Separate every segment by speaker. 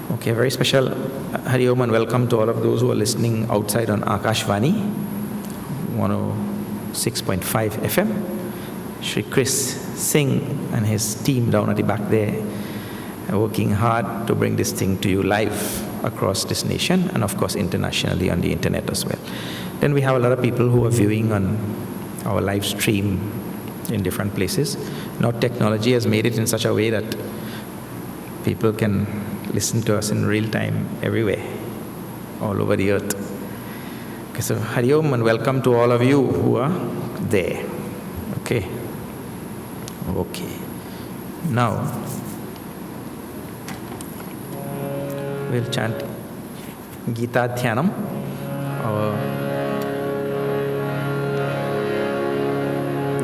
Speaker 1: Okay, very special Hari Om and welcome to all of those who are listening outside on Akashvani 106.5 FM. Shri Chris Singh and his team down at the back there are working hard to bring this thing to you live across this nation and of course internationally on the internet as well. Then we have a lot of people who are viewing on our live stream in different places. Now technology has made it in such a way that people can listen to us in real time everywhere, all over the earth. Okay, so Hari Om and welcome to all of you who are there. Okay. Now, we'll chant Gita Dhyanam.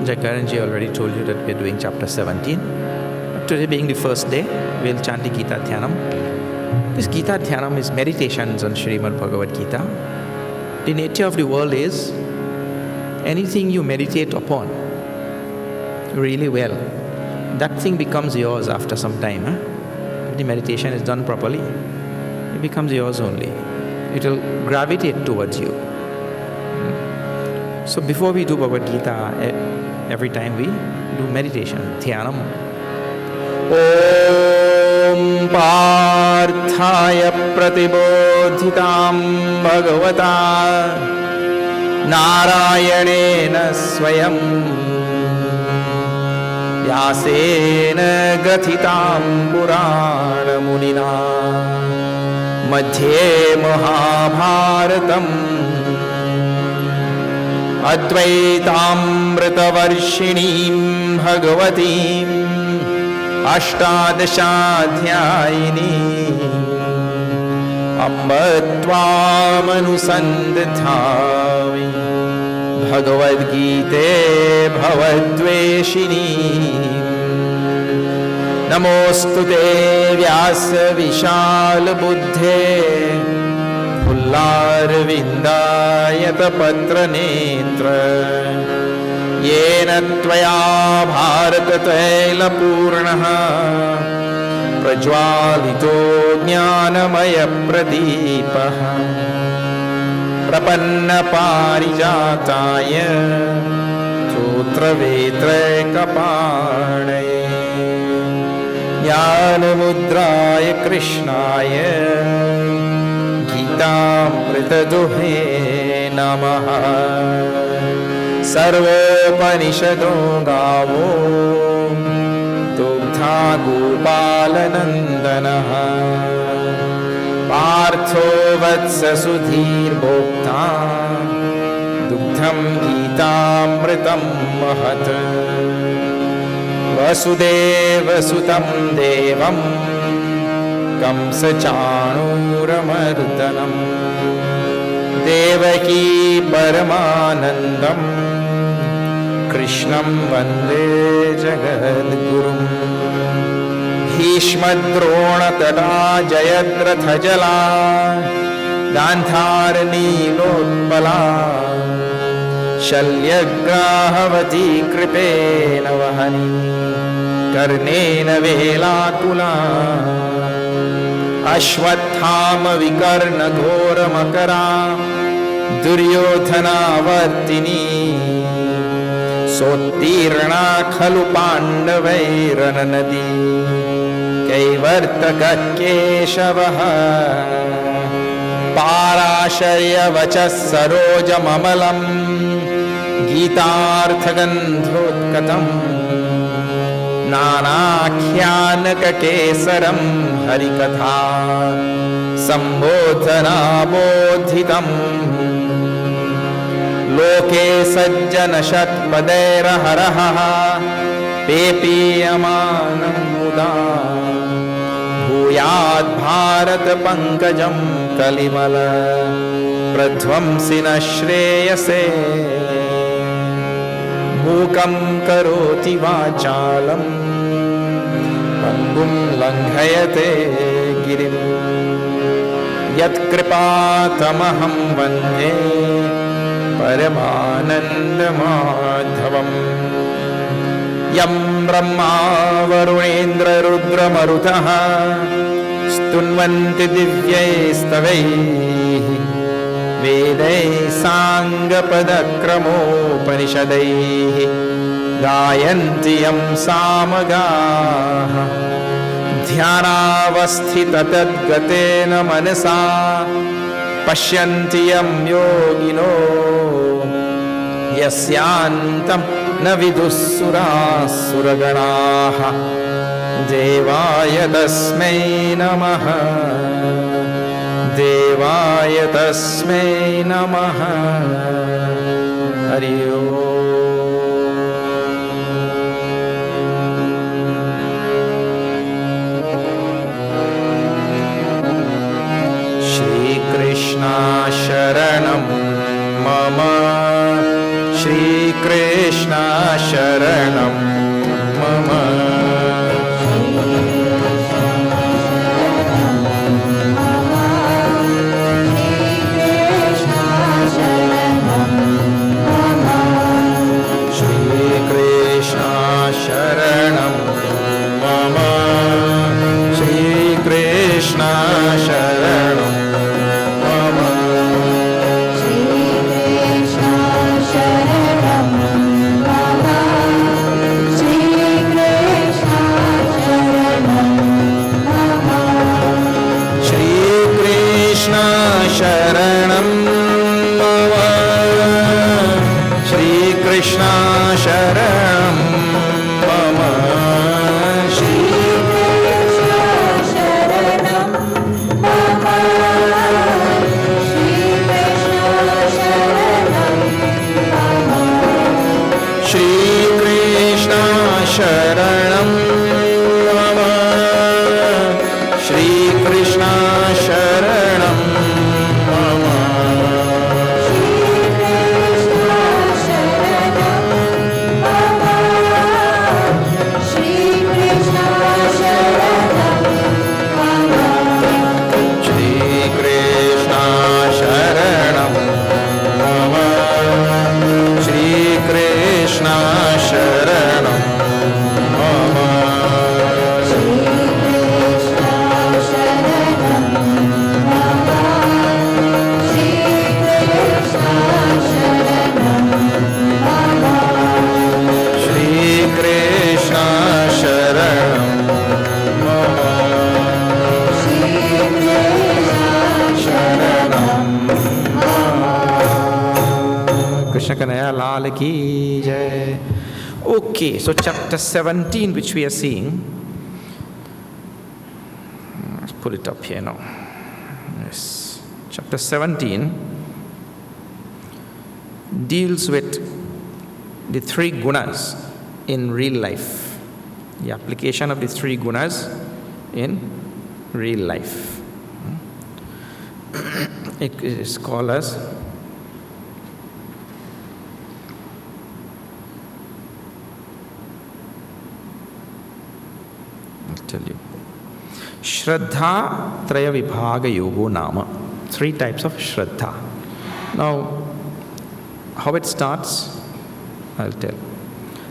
Speaker 1: Jagaranji already told you that we're doing chapter 17. Today being the first day, we'll chant the Gita Dhyanam. This Gita Dhyanam is meditations on Srimad Bhagavad Gita. The nature of the world is anything you meditate upon really well, that thing becomes yours after some time. If the meditation is done properly, it becomes yours only. It will gravitate towards you. So before we do Bhagavad Gita, every time we do meditation, Dhyanam. Om Parthaya Pratibodhitam Bhagavata Narayanena Swayam Vyasena Gathitam Purana Munina Madhye Mahabharatam Advaitamritavarshinim Bhagavatim Ashtadashadhyayini Ambatvamanusandithami Bhagavad Gita Bhavadveshini Namostute Vyasa Vishal Buddhe Pullarvindayata Patra Netra Yena Tvaya Bharata Taila Purnaha Prajwalito Jnanamaya Pradipaha Prapanna Parijataya Tutra Vetre Kapanaye Jnana Mudraya Krishnaya Gitamrita Duhe Namaha Sarvopanishado Gavo Dugdha Gopalanandanaha Partho Vatsa Sudhir Bhokta Dugdham Gitamritam Mahat Vasudeva Sutam Devam Kamsa Chanuramardanam Devaki Paramanandam Krishnam Vande Jagadgurum Bhishmadrona Tada Jayadratha Jala Gandharani Lotpala Shalyagrahavati Kripena Vahani Karnena Velakula Ashwathama Vikarna Ghora Makara Duryodhana Vartini Sotirna Khalu Pandavairana Nadi Kaivartaka Keshavaha Parasharya Vachas Saroja Mamalam Gitarthagandhodkatam Nanakyanaka Kesaram Harikatha Sambodhana Bodhitam Loke Sajjana Shatpadera Haraha Pepiyamanam Muda Bhuyad Bharat Pankajam Kalimala Pradhvamsina Shreyase Mukam Karoti Vachalam Pangum Langhayate Girim Yat Kripatamaham Vande Paramananda Madhavam Yam Brahma Varunendra Rudra Marutaha स्तुन्वन्ति दिव्यैस्तवैः वेदैः साङ्गपदक्रमोपनिषदैः गायन्ति यं सामगाः ध्यानावस्थिततद्गतेन मनसा पश्यन्ति यं योगिनो यस्यान्तं न विदुः सुरगणाः देवाय तस्मै नमः देवाय तस्मै नमः हरि ओम् श्रीकृष्णा शरणं मम श्रीकृष्णा शरणं मम शरणं मम श्रीकृष्णा शरणं मम श्रीकृष्णा शरणं मम श्रीकृष्णा शरणं मम श्रीकृष्णा शरणं मम श्रीकृष्णा शरणं शरणं मम श्रीकृष्णा शरणं मम श्रीकृष्णा शरणं मम श्रीकृष्णा शरणं मम श्रीकृष्णा शरणं मम श्रीकृष्णा शरणं Krishna Kanaya Lal Ki Jai. Okay, so chapter 17, which we are seeing, let's put it up here now. Yes, chapter 17 deals with the three gunas in real life, the application of the three gunas in real life. It is called as Shraddha Traya Vibhaga Yogo Nama. Three types of Shraddha. Now, how it starts, I'll tell.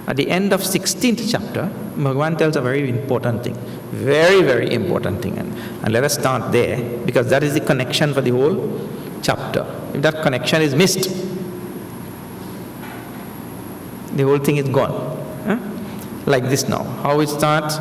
Speaker 1: At the end of 16th chapter, Bhagavan tells a very important thing. Very, very important thing. And let us start there, because that is the connection for the whole chapter. If that connection is missed, the whole thing is gone. Like this now. How it starts?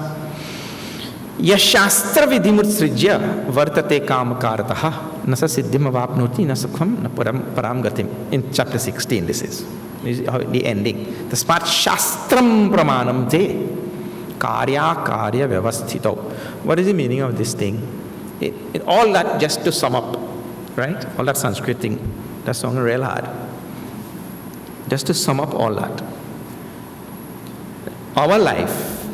Speaker 1: Yashastra vidhimutsrijya vartate kamakarataha nasa siddhim avapnoti na sukham na param gatim. In chapter 16 this is the ending. Tasmat shastram pramanam te karya karya vyavasthito. What is the meaning of this thing? All that, just to sum up, right? All that Sanskrit thing, that's song real hard. Just to sum up all that. Our life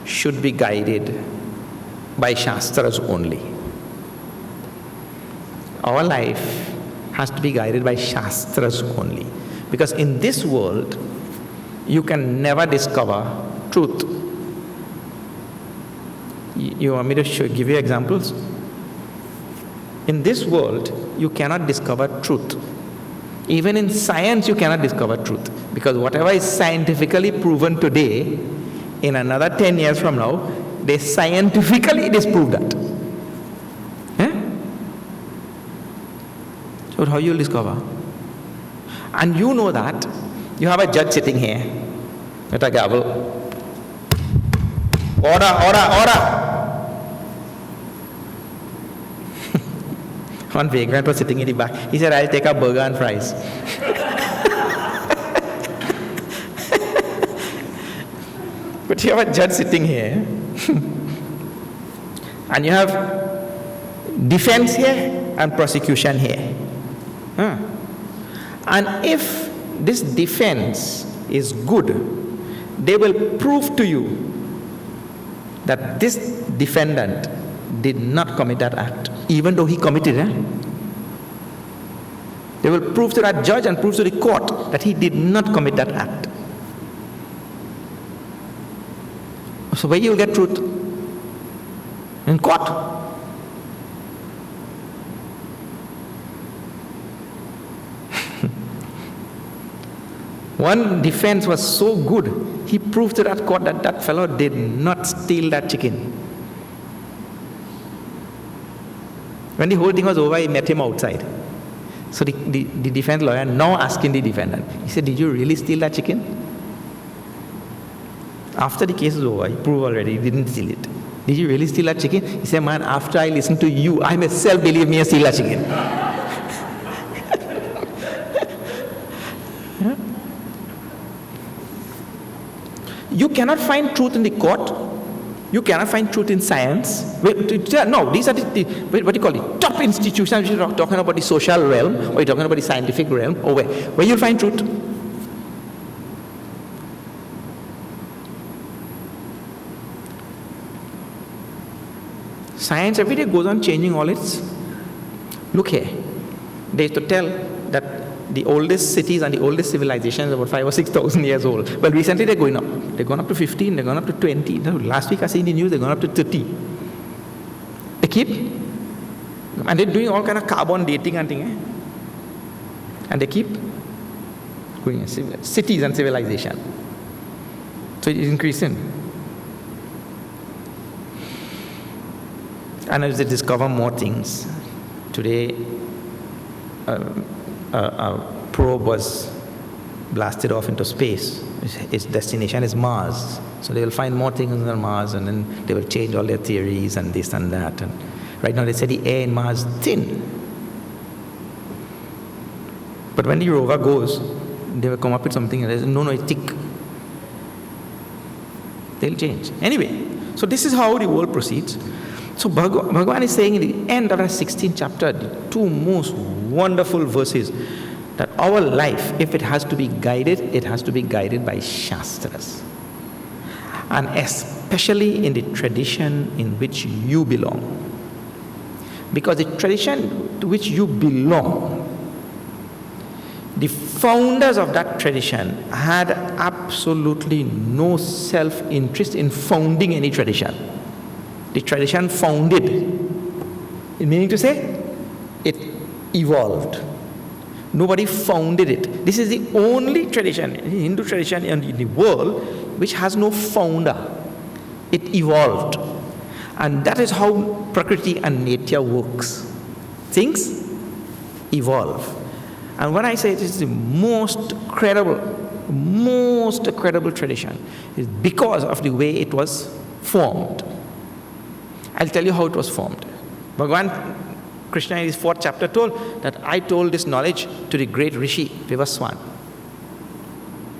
Speaker 1: should be guided by Shastras only. Our life has to be guided by Shastras only. Because in this world, you can never discover truth. You want me to give you examples? In this world, you cannot discover truth. Even in science, you cannot discover truth. Because whatever is scientifically proven today, in another 10 years from now, they scientifically disprove that. But how you will discover? And you know that you have a judge sitting here with a gavel. Order, order, order! One vagrant was sitting in the back. He said, I'll take a burger and fries. But you have a judge sitting here. And you have defense here and prosecution here. And if this defense is good, they will prove to you that this defendant did not commit that act, even though he committed it. They will prove to that judge and prove to the court that he did not commit that act. So where you will get truth? In court. One defense was so good, he proved to that court that that fellow did not steal that chicken. When the whole thing was over, he met him outside. So the defense lawyer now asking the defendant, he said, did you really steal that chicken? After the case was over, he proved already he didn't steal it. Did you really steal that chicken? He said, man, after I listened to you, I myself believe me I steal that chicken. You cannot find truth in the court. You cannot find truth in science. No, these are what do you call it? Top institutions. You're talking about the social realm, or you're talking about the scientific realm, or where you'll find truth. Science every day goes on changing all its. Look here. They used to tell that the oldest cities and the oldest civilizations are about 5,000 or 6,000 years old. But recently they're going up. They've gone up to 15, they've gone up to 20. Last week I seen the news, they've gone up to 30. They keep, and they're doing all kind of carbon dating and thing. And they keep going, cities and civilization. So it's increasing. And as they discover more things, today a probe was blasted off into space. Its destination is Mars. So they will find more things on Mars, and then they will change all their theories and this and that. And right now they say the air in Mars is thin. But when the rover goes, they will come up with something and they say, no, it's thick. They'll change. Anyway, so this is how the world proceeds. So Bhagavan is saying in the end of the 16th chapter, the two most wonderful verses, that our life, if it has to be guided, it has to be guided by Shastras. And especially in the tradition in which you belong. Because the tradition to which you belong, the founders of that tradition had absolutely no self-interest in founding any tradition. The tradition founded, meaning to say, it evolved. Nobody founded it. This is the only tradition, Hindu tradition in the world, which has no founder. It evolved. And that is how Prakriti and nature works. Things evolve. And when I say it is the most credible tradition, is because of the way it was formed. I'll tell you how it was formed. Bhagavan Krishna in his 4th chapter told that I told this knowledge to the great Rishi, Vivaswan.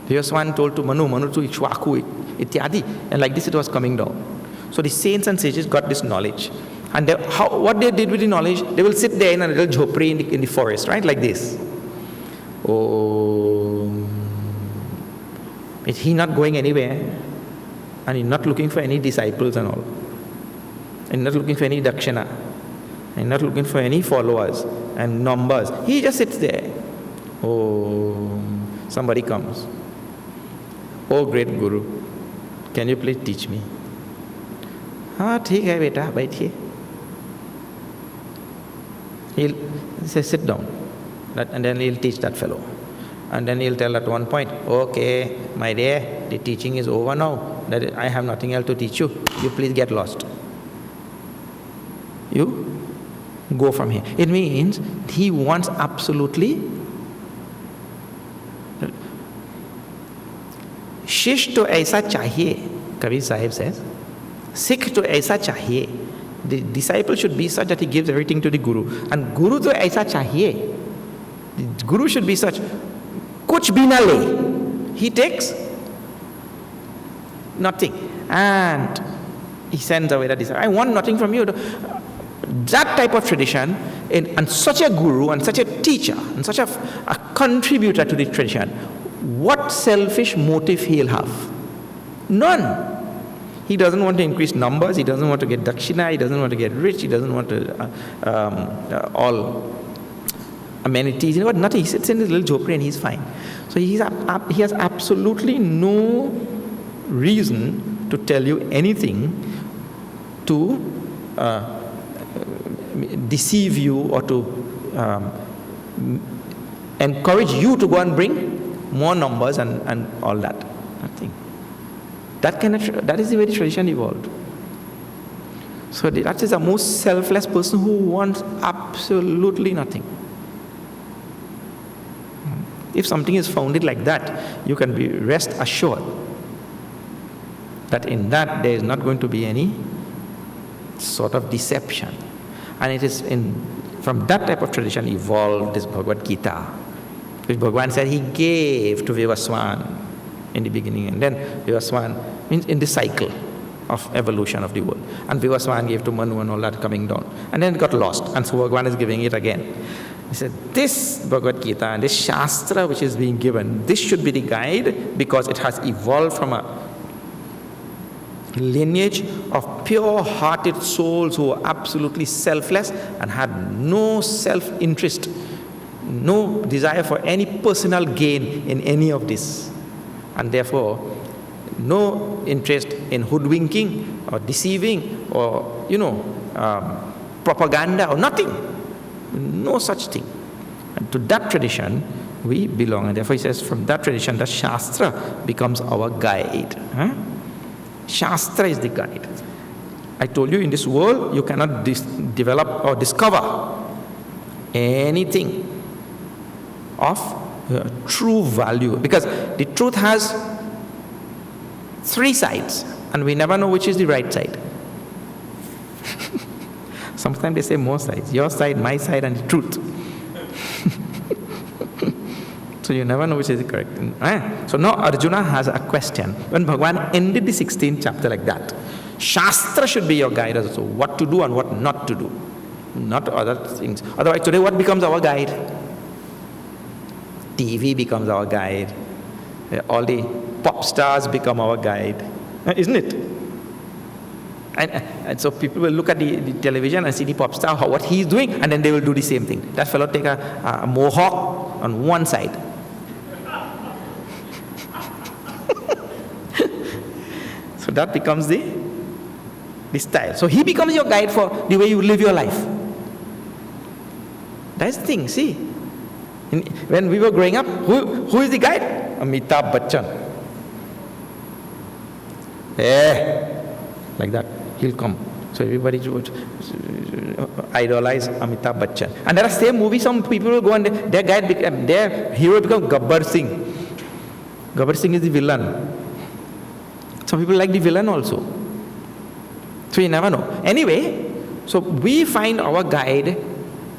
Speaker 1: Vivaswan told to Manu to Ishwaku, Ityadi, and like this it was coming down. So the saints and sages got this knowledge. And what they did with the knowledge, they will sit there in a little jhopri in the forest, right, like this. Oh, he's not going anywhere, and he's not looking for any disciples and all. And not looking for any dakshina, and not looking for any followers and numbers. He just sits there. Oh, somebody comes. Oh, great Guru, can you please teach me? ठीक है बेटा, बैठिए. He'll say, sit down. And then he'll teach that fellow. And then he'll tell at one point, okay, my dear, the teaching is over now. That I have nothing else to teach you. You please get lost. You go from here. It means he wants absolutely. शिष्य तो ऐसा चाहिए, Kabir Sahib says. Sikh to aisa chahiye. The disciple should be such that he gives everything to the guru. And guru to aisa chahiye. The guru should be such. Kuch bhi na le. He takes nothing. And he sends away the disciple. I want nothing from you. That type of tradition, and such a guru, and such a teacher, and such a contributor to the tradition, what selfish motive he'll have? None. He doesn't want to increase numbers, he doesn't want to get dakshina, he doesn't want to get rich, he doesn't want to all amenities, you know what, nothing. He sits in his little jhopri and he's fine. So he has absolutely no reason to tell you anything to deceive you or to encourage you to go and bring more numbers and all that. Nothing. That is the way the tradition evolved. So that is the most selfless person who wants absolutely nothing. If something is founded like that, you can be rest assured that in that there is not going to be any sort of deception. And it is from that type of tradition evolved this Bhagavad Gita, which Bhagavan said he gave to Vivaswan in the beginning, and then Vivaswan means in the cycle of evolution of the world. And Vivaswan gave to Manu and all that coming down. And then it got lost, and so Bhagavan is giving it again. He said, this Bhagavad Gita and this Shastra which is being given, this should be the guide because it has evolved from a lineage of pure-hearted souls who were absolutely selfless and had no self-interest, no desire for any personal gain in any of this. And therefore, no interest in hoodwinking or deceiving or, propaganda or nothing. No such thing. And to that tradition, we belong. And therefore, he says, from that tradition, the Shastra becomes our guide. Shastra is the guide. I told you, in this world, you cannot develop or discover anything of true value, because the truth has three sides, and we never know which is the right side. Sometimes they say more sides, your side, my side, and the truth. So you never know which is the correct. So now Arjuna has a question. When Bhagavan ended the 16th chapter like that, Shastra should be your guide also, what to do and what not to do, not other things. Otherwise today what becomes our guide? TV becomes our guide. All the pop stars become our guide. Isn't it? And so people will look at the television and see the pop star, what he's doing, and then they will do the same thing. That fellow take a mohawk on one side. So that becomes the style. So he becomes your guide for the way you live your life. That's the thing, see. When we were growing up, who is the guide? Amitabh Bachchan. Like that, he'll come. So everybody would idolize Amitabh Bachchan. And there are same movies, some people will go and their hero becomes Gabbar Singh. Gabbar Singh is the villain. Some people like the villain also. So you never know. Anyway, so we find our guide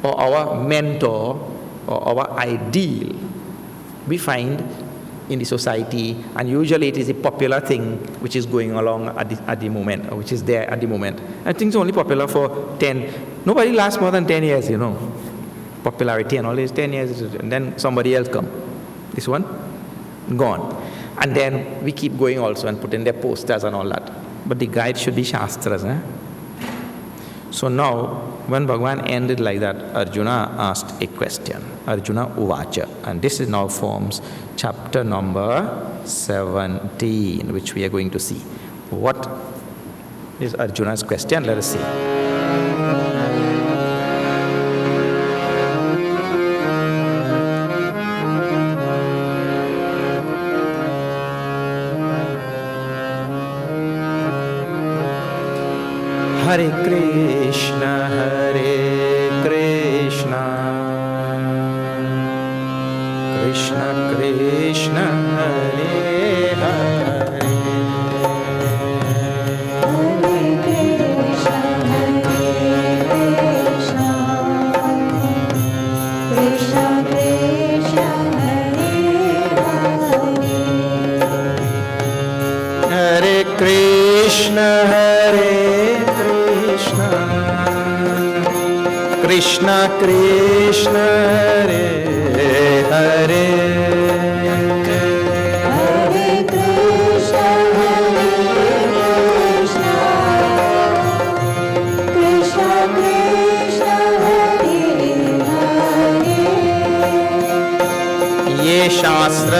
Speaker 1: or our mentor or our ideal, we find in the society, and usually it is a popular thing which is going along at the moment, or which is there at the moment. I think it's only popular for 10, nobody lasts more than 10 years, Popularity and all is 10 years, and then somebody else come. This one, gone. And then we keep going also and put in their posters and all that. But the guide should be Shastras. So now, when Bhagavan ended like that, Arjuna asked a question. Arjuna Uvacha. And this is now forms chapter number 17, which we are going to see. What is Arjuna's question? Let us see. Hare Krishna, Krishna Krishna Hare Hare शास्त्र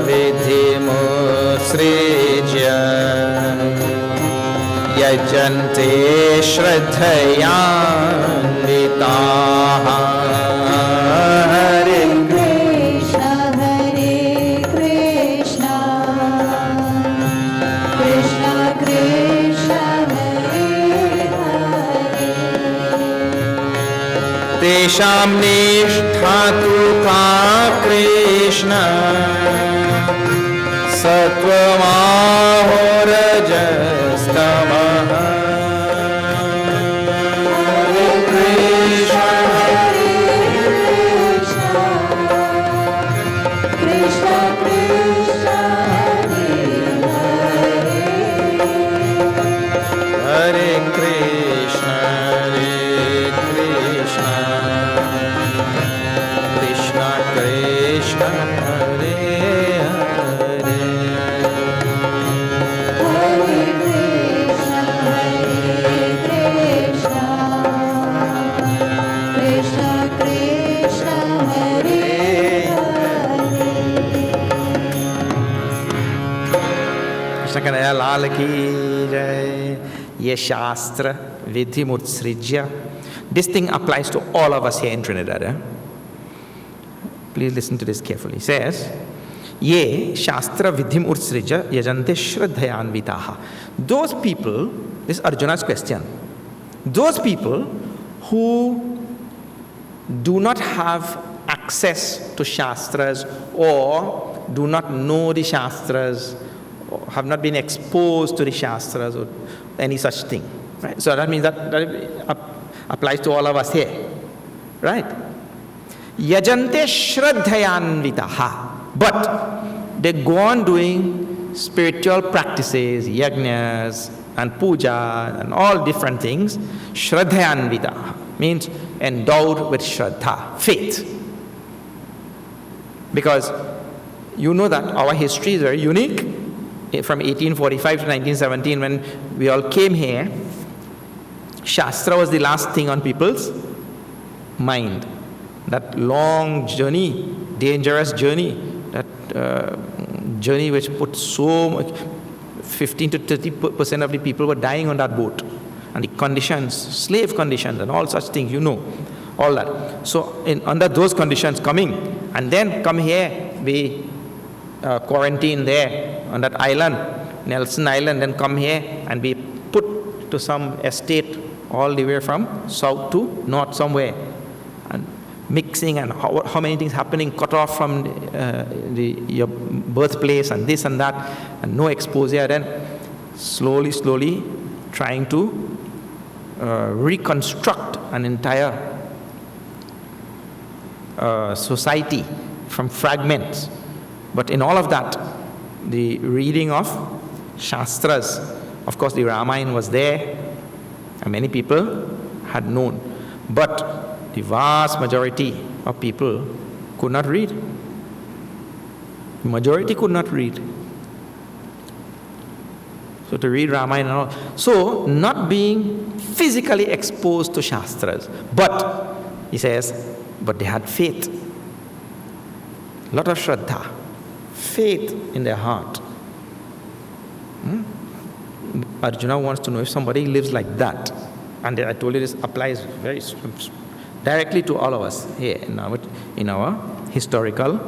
Speaker 1: विधिमुत्सृज्य यजन्ते श्रद्धयान्विताः हरे कृष्ण कृष्ण कृष्ण हरे हरे तेषां निष्ठा तु का कृष्ण सत्त्वमाहो रजस्तमः हरे कृष्ण कृष्ण कृष्ण हरे कृष्ण कृष्ण कृष्ण हरे हरे कृष्ण कन्हैया लाल की जय. ये शास्त्र विधि मुत्सृज्य. This thing applies to all of us here in Trinidad. Please listen to this carefully. It says, Ye Shastra Vidhim Utsrija Yajante Shraddhayanvitaha. Those people, this is Arjuna's question, those people who do not have access to Shastras or do not know the Shastras, or have not been exposed to the Shastras or any such thing. Right? So that means that applies to all of us here. Right? Yajante Shraddhayanvitaha. But they go on doing spiritual practices, yajnas and puja and all different things. Shraddhayanvitaha means endowed with Shraddha, faith. Because you know that our history is very unique. From 1845 to 1917, when we all came here, Shastra was the last thing on people's mind. That long journey, dangerous journey, that journey which put so much, 15 to 30% of the people were dying on that boat. And the conditions, slave conditions and all such things, you know, all that. So under those conditions coming, and then come here, be quarantined there on that island, Nelson Island, then come here and be put to some estate all the way from south to north somewhere. And mixing and how many things happening, cut off from your birthplace and this and that, and no exposure, then slowly trying to reconstruct an entire society from fragments. But in all of that, the reading of Shastras, of course the Ramayana was there, and many people had known. But the vast majority of people could not read. The majority could not read. So to read Ramayana and all. So not being physically exposed to Shastras. But, he says, but they had faith. A lot of Shraddha. Faith in their heart. Arjuna wants to know if somebody lives like that. And I told you this applies very directly to all of us here in a historical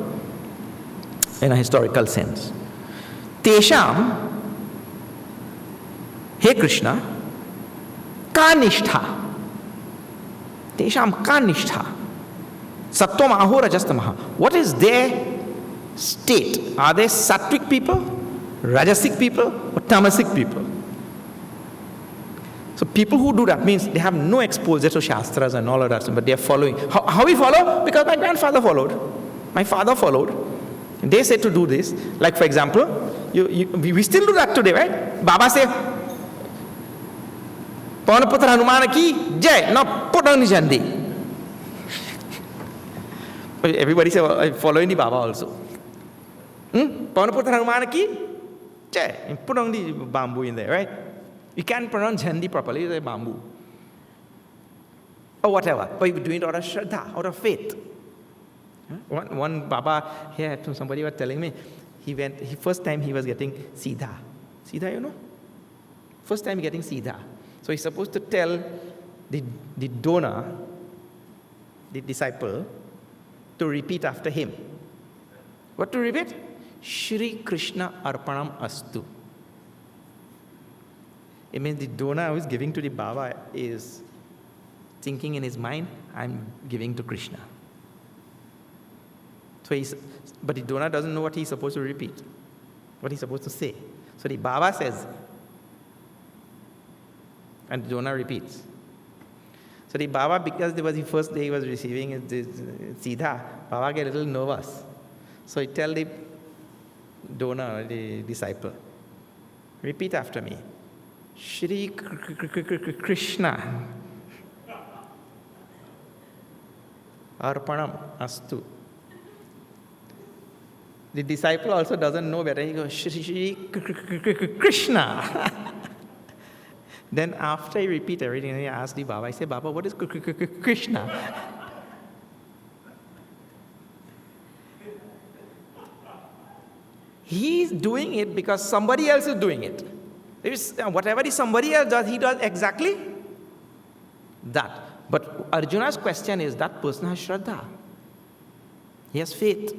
Speaker 1: sense. Tesham, Hey Krishna, ka nishtha. Tesham ka nishtha. Sattvam aho rajastamaha. What is their state? Are they sattvic people, rajasic people, or tamasic people? So people who do that means they have no exposure to Shastras and all of that, but they are following. How we follow? Because my grandfather followed. My father followed. They said to do this. Like for example, we still do that today, right? Baba say, Pawana Putra Hanumana ki jai, now put on the jandi. Everybody say, well, I'm following the Baba also. Put on the bamboo in there, right? You can't pronounce Hindi properly, you say bamboo. Or whatever. But you're doing it out of Shraddha, out of faith. One Baba here, somebody was telling me, first time he was getting Siddha. Siddha, you know? First time getting Siddha. So he's supposed to tell the donor, the disciple, to repeat after him. What to repeat? Shri Krishna Arpanam Astu. It means the donor who is giving to the Baba is thinking in his mind, I'm giving to Krishna. But the donor doesn't know what he's supposed to repeat, what he's supposed to say. So the Baba says, and the donor repeats. So the Baba, because it was the first day he was receiving his Siddha, Baba get a little nervous. So he tell the donor, the disciple, repeat after me. Shri Krishna Arpanam Astu. The disciple also doesn't know better. He goes, Shri Krishna. Then after he repeat everything, he asked the Baba, I say, Baba, what is Krishna? He's doing it because somebody else is doing it. Whatever somebody else does, he does exactly that. But Arjuna's question is, that person has Shraddha. He has faith.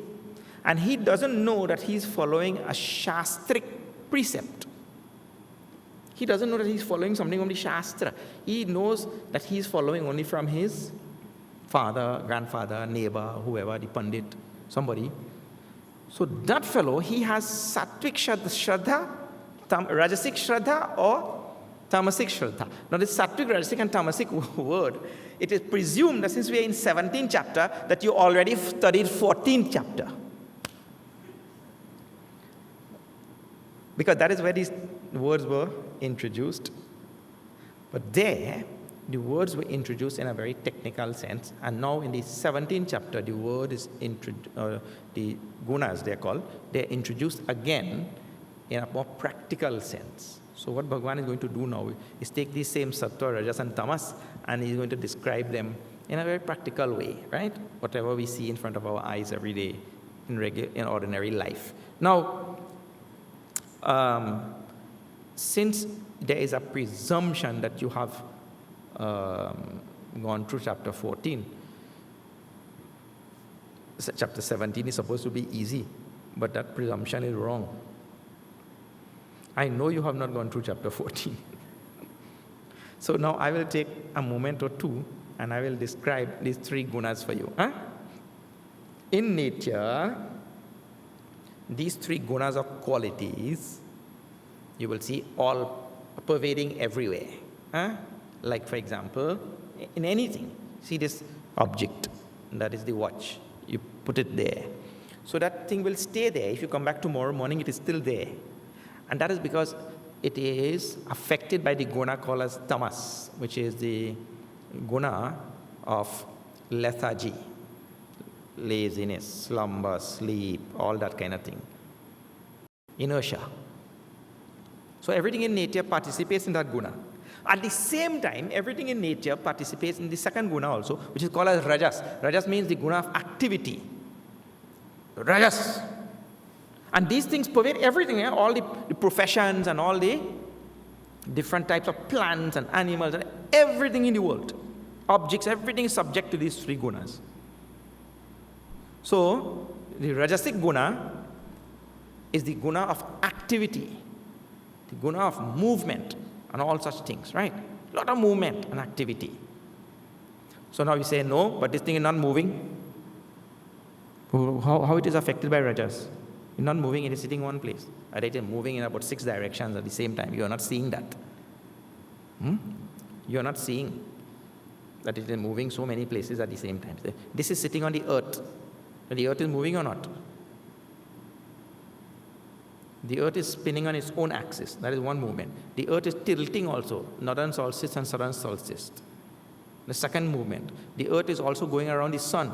Speaker 1: And he doesn't know that he's following a Shastric precept. He doesn't know that he's following something from the Shastra. He knows that he's following only from his father, grandfather, neighbor, whoever, the Pandit, somebody. So that fellow, he has Sattvic Shraddha, Rajasic Shraddha, or Tamasic Shraddha. Now this Sattvic, Rajasic and Tamasic word, it is presumed that since we are in 17th chapter, that you already studied 14th chapter. Because that is where these words were introduced. But there, the words were introduced in a very technical sense. And now in the 17th chapter, the word is the gunas, they're called, they're introduced again in a more practical sense. So what Bhagavan is going to do now is take these same sattva, rajas and tamas, and he's going to describe them in a very practical way, right? Whatever we see in front of our eyes every day in ordinary life. Now, since there is a presumption that you have gone through chapter 14, chapter 17 is supposed to be easy, but that presumption is wrong. I know you have not gone through chapter 14. So now I will take a moment or two and I will describe these three gunas for you. In nature, these three gunas or qualities, you will see all pervading everywhere. Like, for example, in anything. See this object, that is the watch. You put it there. So that thing will stay there. If you come back tomorrow morning, it is still there. And that is because it is affected by the guna called as tamas, which is the guna of lethargy, laziness, slumber, sleep, all that kind of thing. Inertia. So everything in nature participates in that guna. At the same time, everything in nature participates in the second guna also, which is called as rajas. Rajas means the guna of activity. Rajas. And these things pervade everything, all the professions and all the different types of plants and animals and everything in the world. Objects, everything is subject to these three gunas. So, the rajasic guna is the guna of activity, the guna of movement and all such things, right? A lot of movement and activity. So now we say, no, but this thing is not moving. How it is affected by rajas? It's not moving, it is sitting in one place. Or it is moving in about 6 directions at the same time. You are not seeing that. You are not seeing that it is moving so many places at the same time. This is sitting on the earth. The earth is moving or not? The earth is spinning on its own axis. That is one movement. The earth is tilting also, northern solstice and southern solstice. The second movement. The earth is also going around the sun.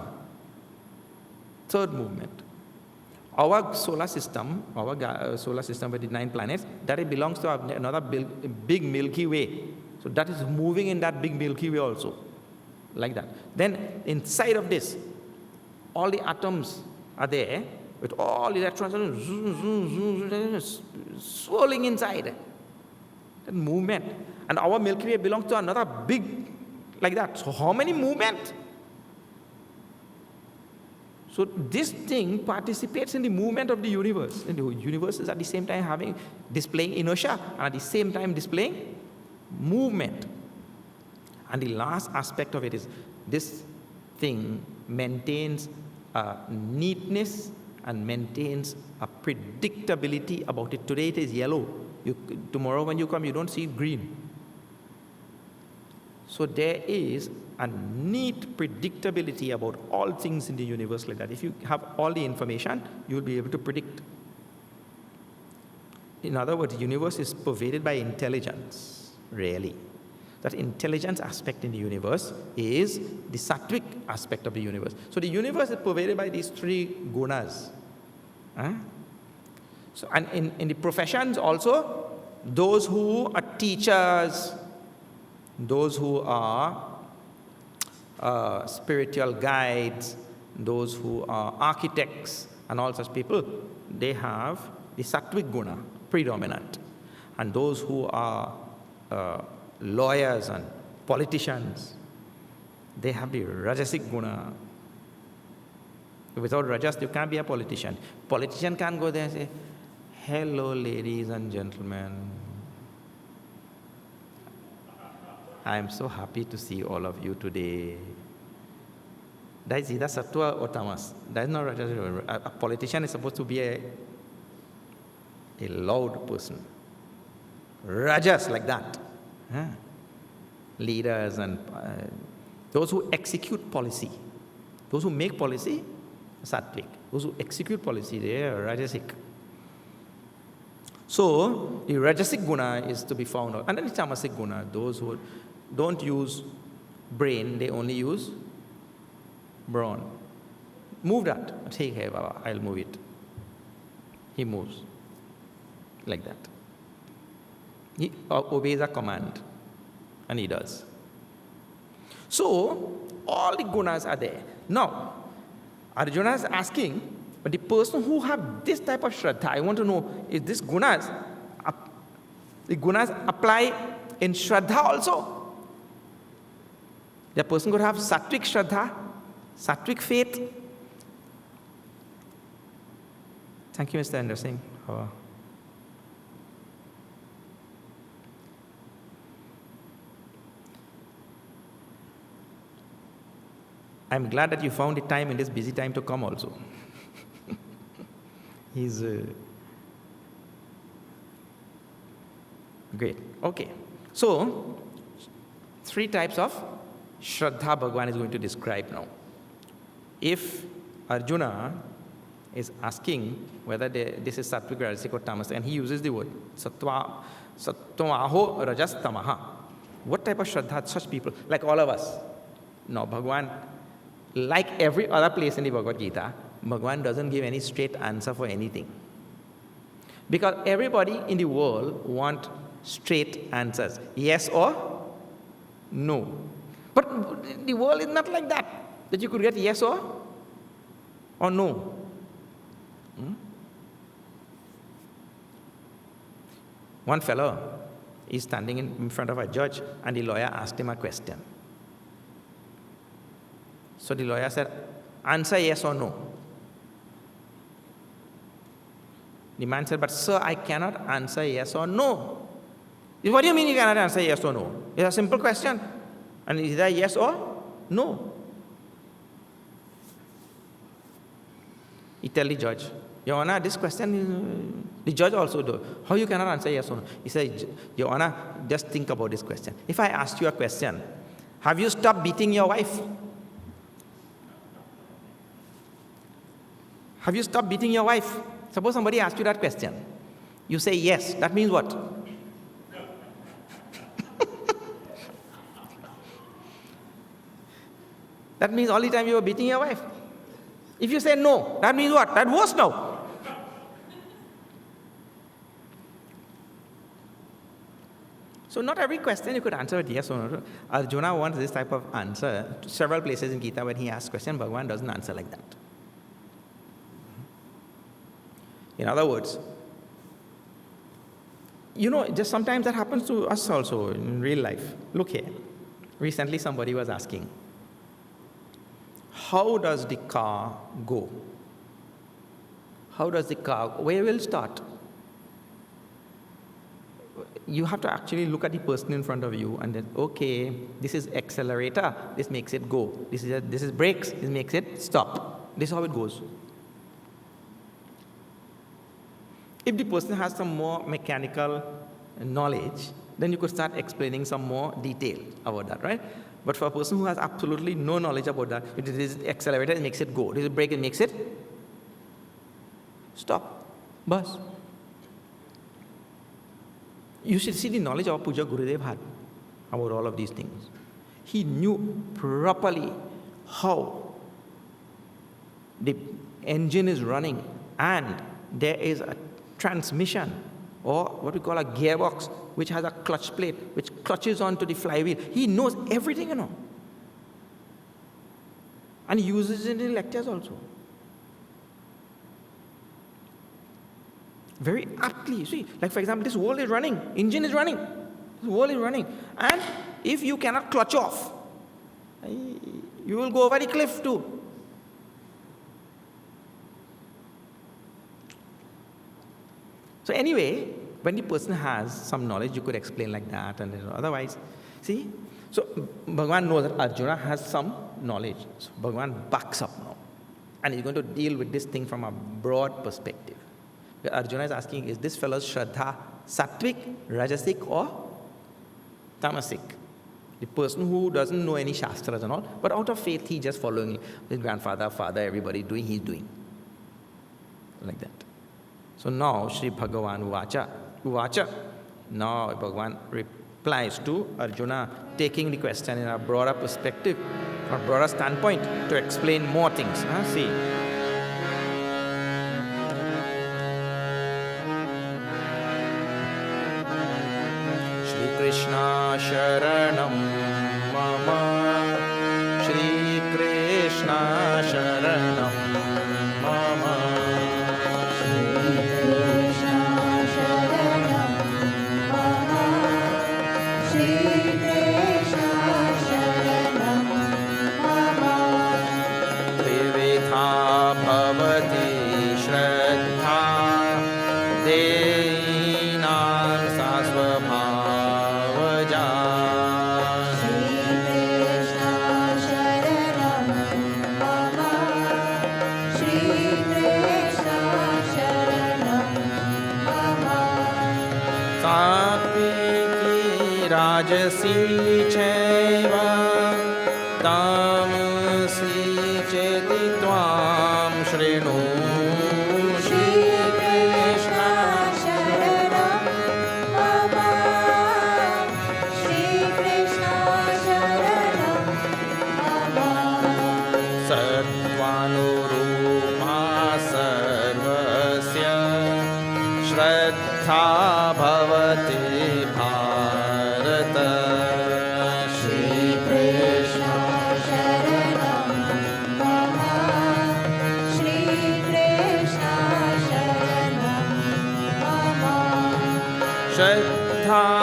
Speaker 1: Third movement. Our solar system with the 9 planets, that it belongs to another big Milky Way. So that is moving in that big Milky Way also, like that. Then inside of this, all the atoms are there with all electrons swirling inside. That movement. And our Milky Way belongs to another big, like that. So how many movements? So this thing participates in the movement of the universe. And the universe is at the same time displaying inertia and at the same time displaying movement. And the last aspect of it is this thing maintains a neatness and maintains a predictability about it. Today it is yellow. Tomorrow when you come, you don't see it green. So there is a neat predictability about all things in the universe like that. If you have all the information, you will be able to predict. In other words, the universe is pervaded by intelligence, really. That intelligence aspect in the universe is the sattvic aspect of the universe. So the universe is pervaded by these 3 gunas. So, and in the professions also, those who are teachers, those who are spiritual guides, those who are architects, and all such people, they have the sattvic guna predominant. And those who are lawyers and politicians, they have the rajasic guna. Without rajas, you can't be a politician. Politician can't go there and say, "Hello, ladies and gentlemen. I am so happy to see all of you today." That is either sattva or tamas. That is not rajas. A politician is supposed to be a loud person. Rajas like that. Leaders and those who execute policy. Those who make policy, sattvic. Those who execute policy, they are rajasic. So the rajasic guna is to be found out. And then the tamasic guna, those who don't use brain, they only use brawn. Move that. Take care, Baba, I'll move it. He moves like that. He obeys a command, and he does. So all the gunas are there. Now, Arjuna is asking, but the person who have this type of shraddha, I want to know, is this gunas, the gunas apply in shraddha also? The person could have sattvic shraddha, sattvic faith. Thank you, Mr. Anderson. I'm glad that you found the time in this busy time to come also. He's great. Okay. So, 3 types of Shraddha Bhagavan is going to describe now. If Arjuna is asking whether this is sattvic, rajasic or tamasic, and he uses the word sattvaho rajas tamaha. What type of Shraddha such people? Like all of us. No, Bhagavan, like every other place in the Bhagavad Gita, Bhagavan doesn't give any straight answer for anything. Because everybody in the world wants straight answers. Yes or no. But the world is not like that you could get yes or no. One fellow is standing in front of a judge, and the lawyer asked him a question. So the lawyer said, "Answer yes or no." The man said, "But sir, I cannot answer yes or no." What do you mean you cannot answer yes or no? It's a simple question. And is that yes or no? He tell the judge, "Your Honor, this question is..." The judge also do. "How you cannot answer yes or no?" He said, "Your Honor, just think about this question. If I asked you a question, have you stopped beating your wife? Have you stopped beating your wife? Suppose somebody asked you that question. You say yes. That means what? That means all the time you were beating your wife. If you say no, that means what? That was no. So not every question you could answer with yes or no. Arjuna wants this type of answer. Several places in Gita when he asks question, Bhagavan doesn't answer like that. In other words, just sometimes that happens to us also in real life. Look here. Recently somebody was asking, how does the car go? Where will it start? You have to actually look at the person in front of you and then, okay, this is accelerator, this makes it go. This is brakes, this makes it stop. This is how it goes. If the person has some more mechanical knowledge, then you could start explaining some more detail about that, right? But for a person who has absolutely no knowledge about that, this is accelerator, it makes it go. This is brake, it makes it stop. Bus. You should see the knowledge our Puja Gurudev had about all of these things. He knew properly how the engine is running and there is a transmission or what we call a gearbox which has a clutch plate which clutches onto the flywheel. He knows everything, And he uses it in lectures also. Very aptly. See, like for example, this world is running, engine is running, this world is running. And if you cannot clutch off, you will go over the cliff too. So anyway, when the person has some knowledge, you could explain like that, and otherwise, see? So Bhagavan knows that Arjuna has some knowledge. So Bhagavan backs up now. And he's going to deal with this thing from a broad perspective. Arjuna is asking, is this fellow's Shraddha sattvic, rajasic or tamasic? The person who doesn't know any shastras and all, but out of faith he's just following his grandfather, father, everybody doing, he's doing. Like that. So now Sri Bhagavan Uvacha. Now Bhagavan replies to Arjuna, taking the question in a broader perspective, a broader standpoint to explain more things. See. Krishna Sharanam Mama Shri Krishna Sharanam Mama
Speaker 2: Shri Krishna Sharanam Mama Shri Krishna Sharanam Mama
Speaker 1: Trividha Bhavati Shraddha Deinam Sasvabha Rajasi chaiva tamasi cheti tvam shrinu Shri Krishna
Speaker 2: Sharanam Mama Shri Krishna Sharanam Mama
Speaker 1: Sattvanurupa sarvasya Shraddha bhavati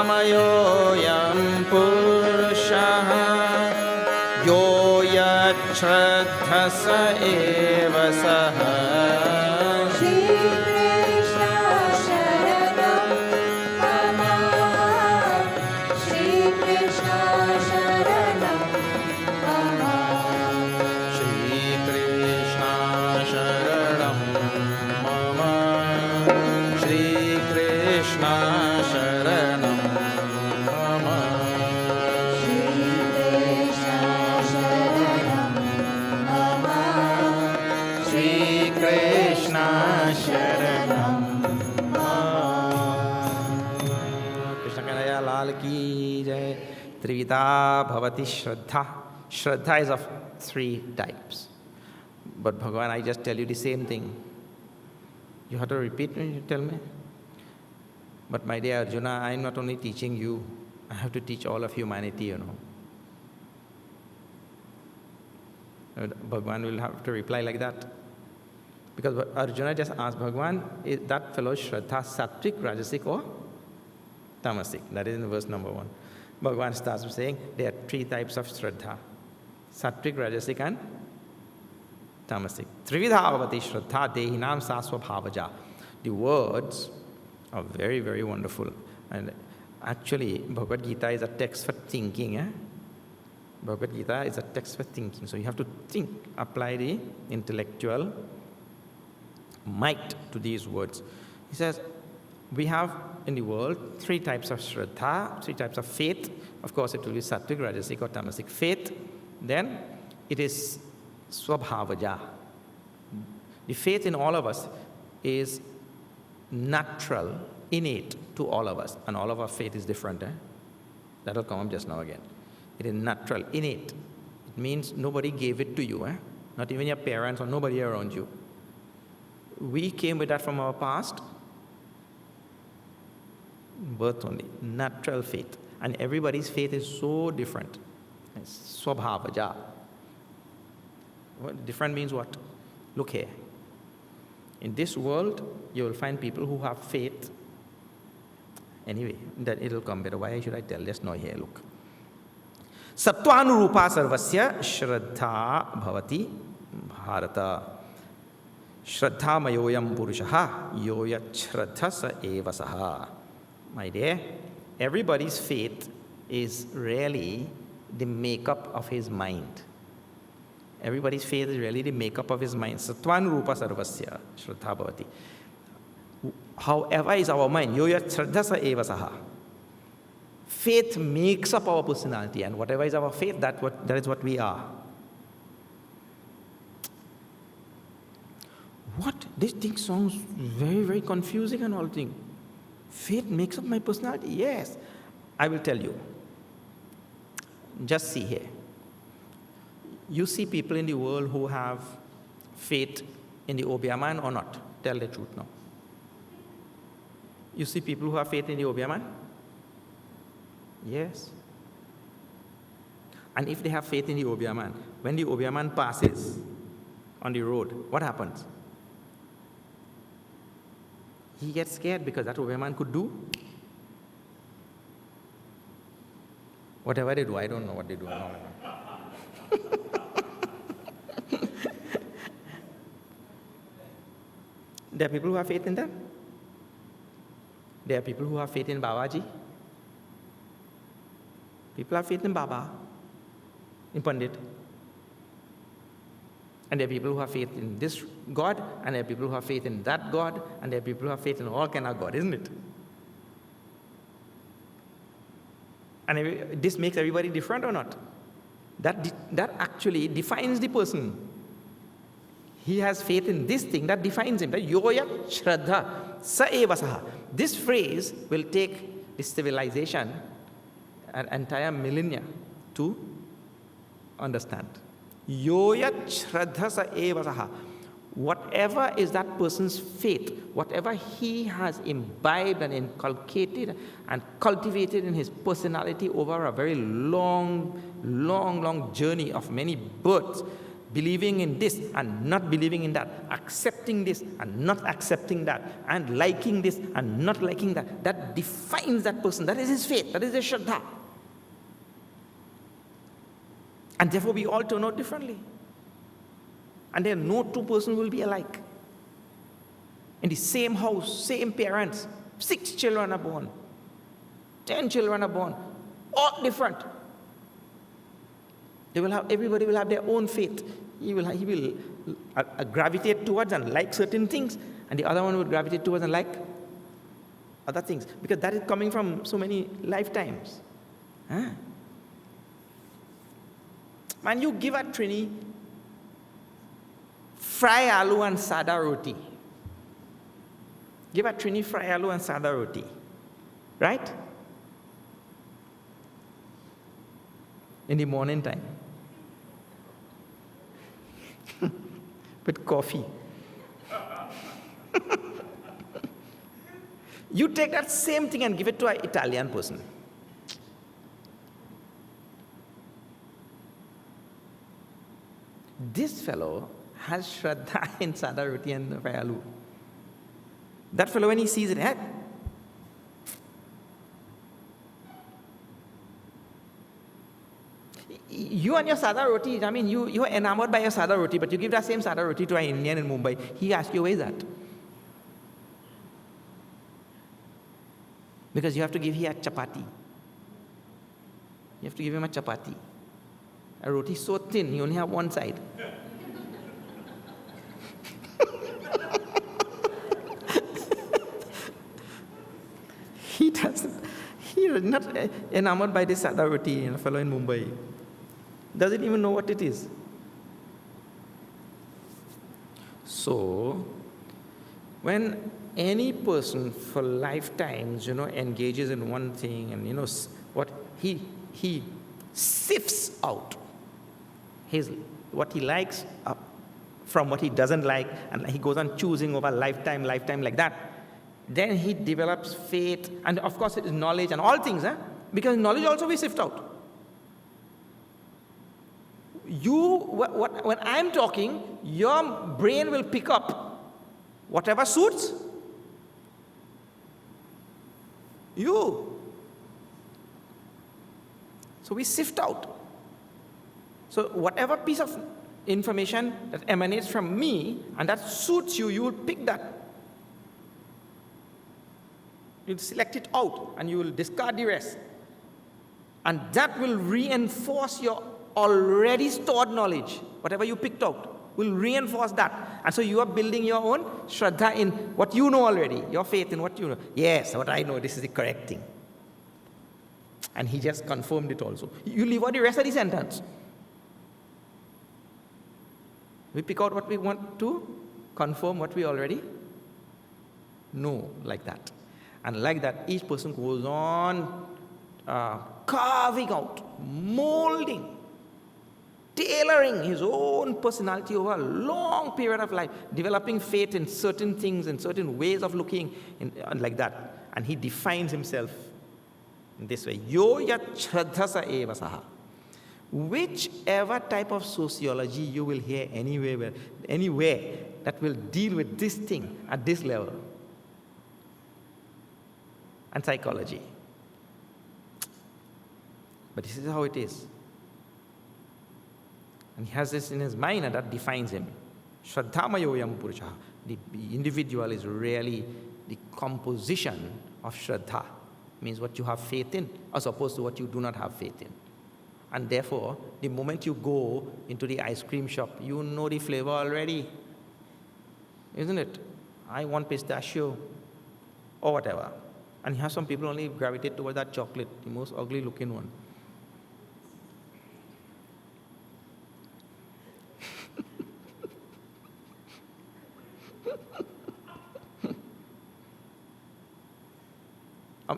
Speaker 1: Shraddhamayoyam Purushaha Yo Yat Shraddhasa Eva Saha
Speaker 2: Shri Krishna Sharanam Mama Shri Krishna Sharanam Mama
Speaker 1: Shri Krishna Sharanam Mama Shri Krishna Ki Jai. Trividha Bhavati Shraddha. Shraddha is of three types. But Bhagavan, I just tell you the same thing. You have to repeat when you tell me. But my dear Arjuna, I am not only teaching you, I have to teach all of humanity, you know. Bhagavan will have to reply like that. Because Arjuna just asked Bhagavan, is that fellow Shraddha Sattvic, Rajasic or Tamasic? That is in verse number 1. Bhagavan starts with saying there are 3 types of Shraddha. Sattvic, Rajasic and Tamasic. Trividha avati Shraddha dehinam sasva bhavaja. The words are very, very wonderful. And actually, Bhagavad Gita is a text for thinking. Bhagavad Gita is a text for thinking. So you have to think, apply the intellectual might to these words. He says, we have in the world 3 types of Shraddha, 3 types of faith. Of course, it will be Sattvic, Rajasic or Tamasic faith. Then it is Swabhavaja. The faith in all of us is natural, innate to all of us. And all of our faith is different. That will come up just now again. It is natural, innate. It means nobody gave it to you. Not even your parents or nobody around you. We came with that from our past. Birth only. Natural faith. And everybody's faith is so different. It's Swabhavaja. Different means what? Look here. In this world, you will find people who have faith. Anyway, that it'll come better. Why should I tell? Let's know here. Look. Sattvanurupa sarvasya shraddha bhavati bharata. Shraddha mayoyam purushaha yoyat shraddha sa eva saha. My dear, everybody's faith is really the makeup of his mind. Everybody's faith is really the makeup of his mind. Sattvanurupa sarvasya shraddha bhavati. However is our mind, yoyat shraddha sa eva saha. Faith makes up our personality, and whatever is our faith, that is what we are. What? This thing sounds very, very confusing and all thing. Faith makes up my personality? Yes. I will tell you. Just see here. You see people in the world who have faith in the Obeah or not? Tell the truth now. You see people who have faith in the Obeah? Yes. And if they have faith in the Obeah, when the Obeah passes on the road, what happens? He gets scared because that Obeah could do whatever they do. I don't know what they do. No. There are people who have faith in them. There are people who have faith in Babaji. People have faith in Baba, in Pandit. And there are people who have faith in this God, and there are people who have faith in that God, and there are people who have faith in all kind of God, isn't it? And this makes everybody different or not? That actually defines the person. He has faith in this thing, that defines him. That yoya shraddha sa eva saha. This phrase will take this civilization an entire millennia to understand. Yoyat shraddha sa eva saha. Whatever is that person's faith, whatever he has imbibed and inculcated and cultivated in his personality over a very long journey of many births, believing in this and not believing in that, accepting this and not accepting that, and liking this and not liking that, that defines that person. That is his faith, that is his shraddha. And therefore we all turn out differently. And there are no 2 persons will be alike. In the same house, same parents, 6 children are born, 10 children are born, all different. Everybody will have their own faith. He will gravitate towards and like certain things, and the other one will gravitate towards and like other things, because that is coming from so many lifetimes. Man, you give a Trini fry aloo and sada roti. Give a Trini fry aloo and sada roti. Right? In the morning time. with coffee. You take that same thing and give it to an Italian person. This fellow has Shraddha in Sada Roti and Vayalu. That fellow, when he sees it, you and your Sada Roti, I mean, you are enamored by your Sada Roti, but you give that same Sada Roti to an Indian in Mumbai. He asks you, where is that? Because you have to give him a chapati. You have to give him a chapati. A roti so thin, you only have one side. He is not enamored by this Sada Roti, a fellow in Mumbai. Doesn't even know what it is. So, when any person for lifetimes, engages in one thing and, what he sifts out what he likes from what he doesn't like, and he goes on choosing over lifetime like that. Then he develops faith, and of course it is knowledge and all things, because knowledge also we sift out. When I'm talking, your brain will pick up whatever suits you. So we sift out. So whatever piece of information that emanates from me and that suits you, you will pick that. You'll select it out and you will discard the rest. And that will reinforce your already stored knowledge. Whatever you picked out will reinforce that. And so you are building your own Shraddha in what you know already, your faith in what you know. Yes, what I know, this is the correct thing. And he just confirmed it also. You leave out the rest of the sentence. We pick out what we want to confirm what we already know, like that. And like that, each person goes on carving out, molding, tailoring his own personality over a long period of life, developing faith in certain things, in certain ways of looking, like that. And he defines himself in this way. Yo yat shraddhasa eva saha. Whichever type of sociology you will hear anywhere that will deal with this thing at this level, and psychology. But this is how it is. And he has this in his mind, and that defines him. Shraddhamayoyam Purusha. The individual is really the composition of Shraddha. Means what you have faith in, as opposed to what you do not have faith in. And therefore, the moment you go into the ice cream shop, you know the flavor already. Isn't it? I want pistachio, or whatever. And you have some people only gravitate toward that chocolate, the most ugly looking one.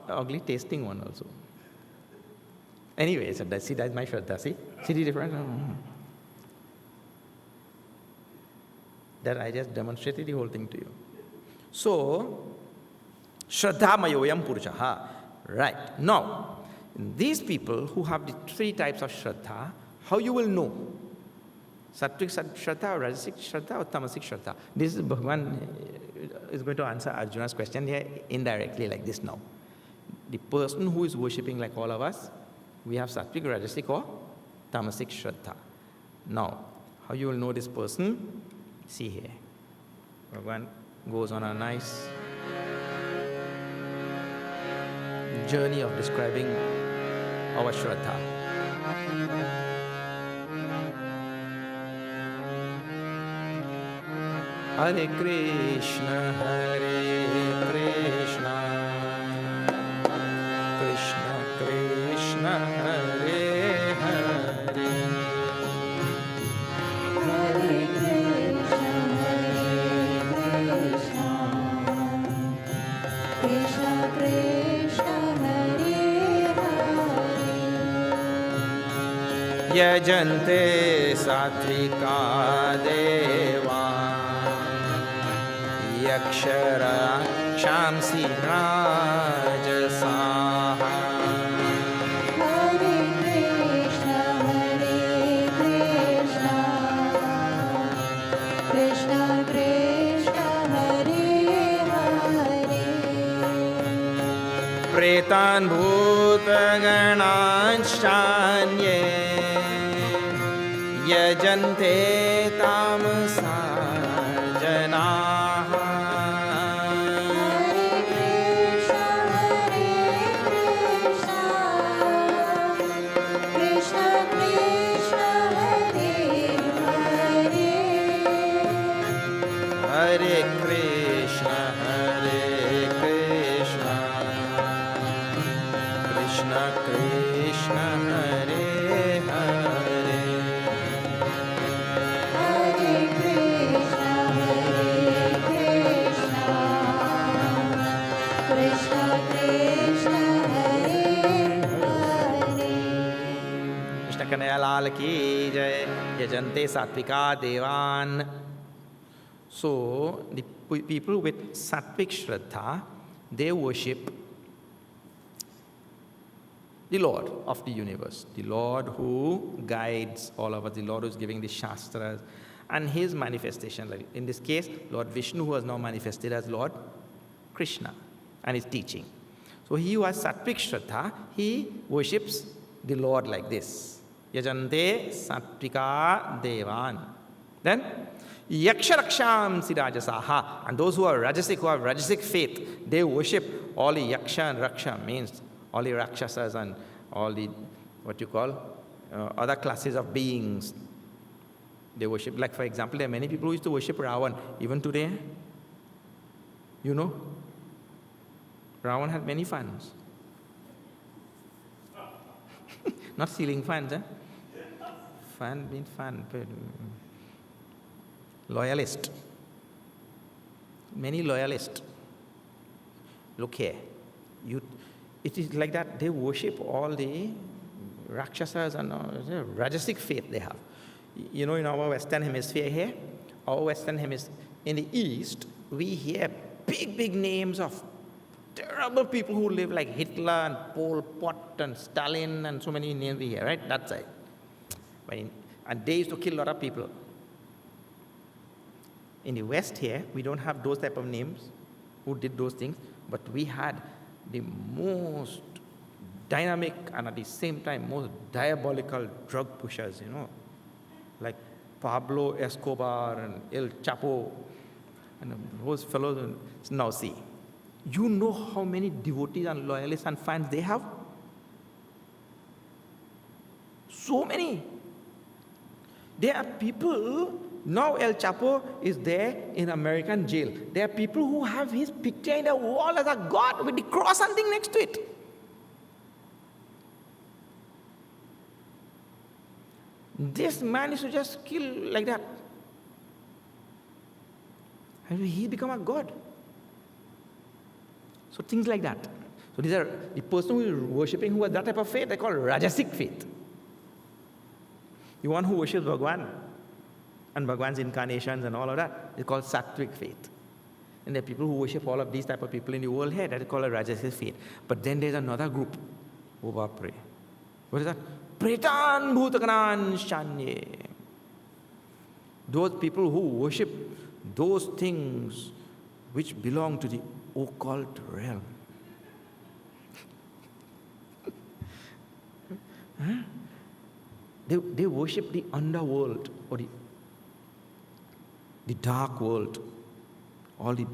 Speaker 1: Ugly tasting one also. Anyway, so that's my Shraddha. See the difference? That I just demonstrated the whole thing to you. So, Shraddha Mayoyam Purushaha. Right. Now, these people who have the three types of Shraddha, how you will know? Sattvic Shraddha, or Rajasic Shraddha, or Tamasic Shraddha? This is Bhagavan is going to answer Arjuna's question here indirectly like this now. The person who is worshipping like all of us, we have Sattvic, Rajasic, or Tamasic Shraddha. Now, how you will know this person? See here. Bhagavan goes on a nice journey of describing our Shraddha. Hare Krishna, Krishna Krishna, Hare Hare,
Speaker 2: Hare Krishna, Krishna Krishna, Hare Hare.
Speaker 1: यजन्ते सात्विका देवा यक्षराक्षांसि राजसाः
Speaker 2: Hare Krishna, Krishna Krishna, Hare Hare.
Speaker 1: प्रेतान् भूतगणांश्चान्ये यजन्ते तामसा जनाः
Speaker 2: Hare Krishna, Krishna Krishna, Hare Hare.
Speaker 1: Hare Krishna, Krishna Krishna, Hare Hare.
Speaker 2: Hare Krishna, Krishna Krishna, Hare Hare.
Speaker 1: Krishna Kanhaiya Lal की जय. यजन्ते सात्विका देवान. So the people with sattvic shraddha, they worship the Lord of the universe, the Lord who guides all of us, the Lord who is giving the shastras and his manifestation. Like in this case, Lord Vishnu, who has now manifested as Lord Krishna and is teaching. So he who has sattvic shraddha, he worships the Lord like this. Yajante sattvika devan. Then yaksharaksham sirajasaha. And those who are rajasic, who have rajasic faith, they worship all the yaksha and raksha, means all the rakshasas and all the, what you call, other classes of beings. They worship, like for example, there are many people who used to worship Ravan, even today. You know, Ravan had many fans. Not ceiling fans, eh? Fan means fan. Loyalist. Many loyalists. Look here. It is like that. They worship all the Rakshasas and Rajasic faith they have. You know, in our Western Hemisphere here, our Western Hemisphere, in the East, we hear big, big names of terrible people who live like Hitler and Pol Pot and Stalin and so many names we hear, right? That side. And they used to kill a lot of people. In the West here, we don't have those type of names who did those things, but we had the most dynamic and at the same time most diabolical drug pushers, you know, like Pablo Escobar and El Chapo and those fellows. Now see, you know how many devotees and loyalists and fans they have? So many. There are people, now El Chapo is there in American jail. There are people who have his picture in the wall as a god with the cross and thing next to it. This man is to just kill like that. And he become a god. So things like that. So these are the person who is worshipping who has that type of faith, they call Rajasic faith. The one who worships Bhagwan and Bhagwan's incarnations and all of that is called Sattvic faith. And there are people who worship all of these type of people in the world here, that is called a Rajasic faith. But then there's another group. Oh, Bapre. What is that? Pretan bhutaganan shanye. Those people who worship those things which belong to the occult realm. Huh? They worship the underworld or the dark world, all the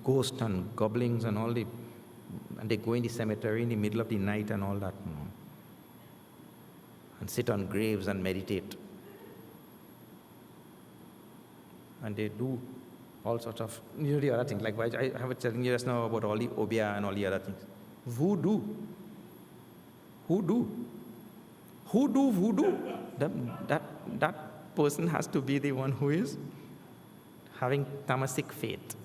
Speaker 1: ghosts and goblins and all the, and they go in the cemetery in the middle of the night and all that, you know, and sit on graves and meditate. And they do all sorts of, you know, the other things, like I was telling you just now about all the obia and all the other things. Voodoo. Voodoo. That person has to be the one who is having tamasic faith.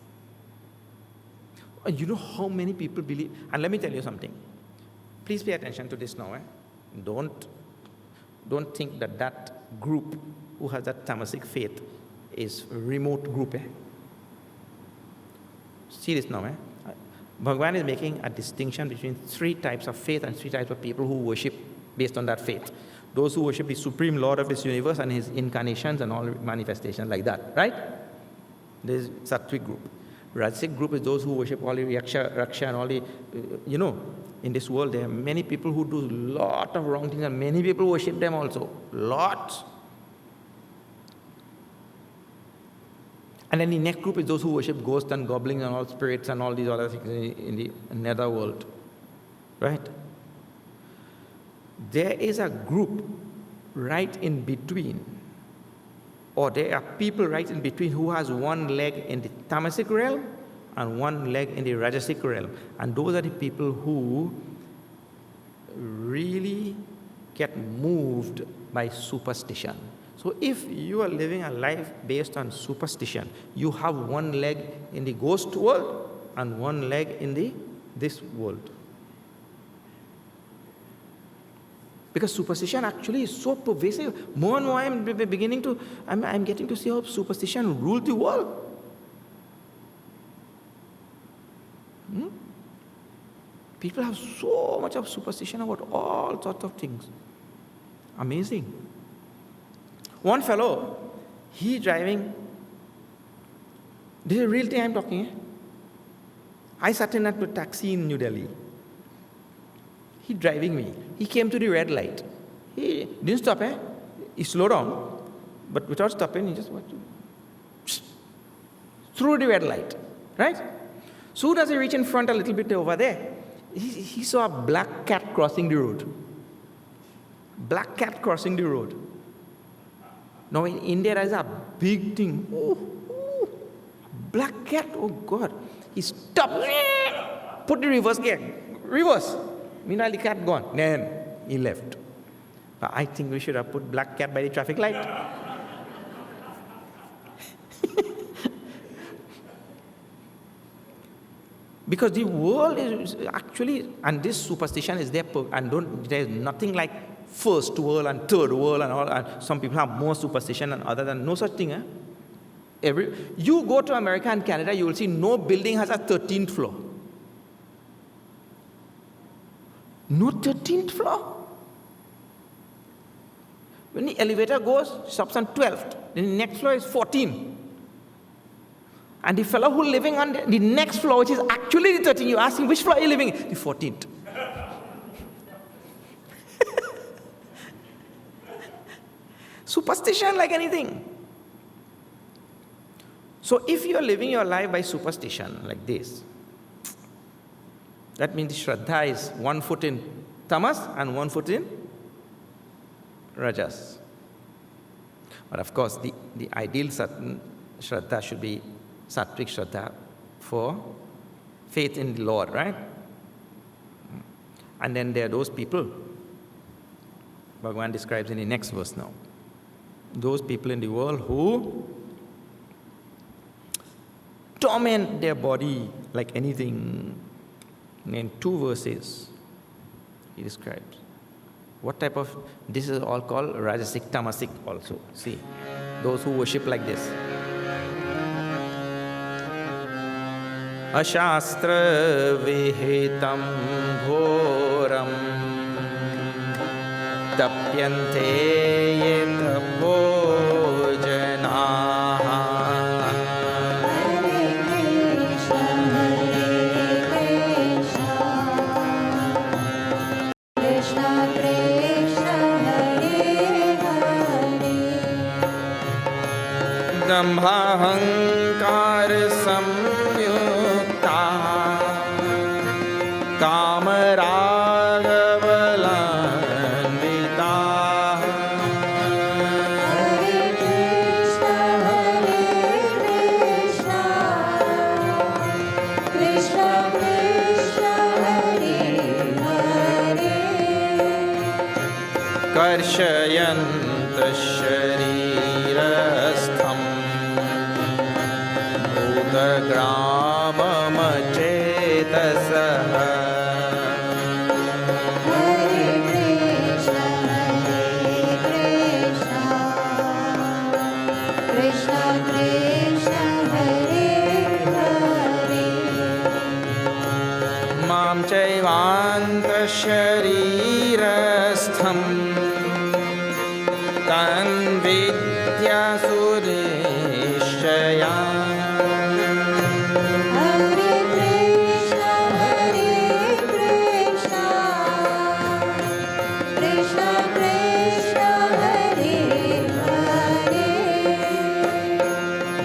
Speaker 1: And you know how many people believe, and let me tell you something. Please pay attention to this now. don't think that that group who has that tamasic faith is a remote group. See this now. Bhagavan is making a distinction between three types of faith and three types of people who worship based on that faith. Those who worship the Supreme Lord of this universe and his incarnations and all manifestations like that, right? There's Sattvic group. Rajasic group is those who worship all the Raksha and all the, in this world there are many people who do lot of wrong things and many people worship them also. Lots. And then the next group is those who worship ghosts and goblins and all spirits and all these other things in the nether world. Right? There is a group right in between, or there are people right in between who has one leg in the tamasic realm and one leg in the rajasic realm. And those are the people who really get moved by superstition. So if you are living a life based on superstition, you have one leg in the ghost world and one leg in this world. Because superstition actually is so pervasive. More and more I'm getting to see how superstition ruled the world. People have so much of superstition about all sorts of things. Amazing. One fellow, he driving, this is a real thing I'm talking. I sat in a taxi in New Delhi. He driving me. He came to the red light. He didn't stop, He slowed down, but without stopping, he just went through the red light, right? So does he reach in front a little bit over there? He saw a black cat crossing the road. Black cat crossing the road. Now in India, there is a big thing. Black cat, oh God. He stopped, put the reverse gear, reverse. Meanwhile, the cat gone. Then he left. But I think we should have put black cat by the traffic light. Because the world is actually, and this superstition is there, and there's nothing like first world and third world and all. And some people have more superstition than other than no such thing. You go to America and Canada, you will see no building has a 13th floor. No 13th floor. When the elevator goes, stops on 12th. Then the next floor is 14. And the fellow who living on the next floor, which is actually the 13th, you ask him, which floor are you living in? The 14th. Superstition like anything. So if you are living your life by superstition like this, that means the Shraddha is one foot in tamas and one foot in rajas. But of course, the ideal Shraddha should be Sattvic Shraddha for faith in the Lord, right? And then there are those people, Bhagavan describes in the next verse now, those people in the world who torment their body like anything. In 2 verses, he describes what type of, this is all called Rajasic, Tamasic also. See, those who worship like this. Ashastra vihitam ghoram tapyante yet bhojanaha. Brahmahankar samyukta kamaragavalanvita.
Speaker 2: Hare Krishna, Krishna Krishna, Hare Hare.
Speaker 1: Karshayanta sharirastham bhutagramamachetasah.
Speaker 2: Hare Krishna, Krishna Krishna Hare Hare
Speaker 1: Mam Chaivanta Sharirastham Tan Vidya Surishaya
Speaker 2: Hare Krishna Krishna Krishna Hare Hare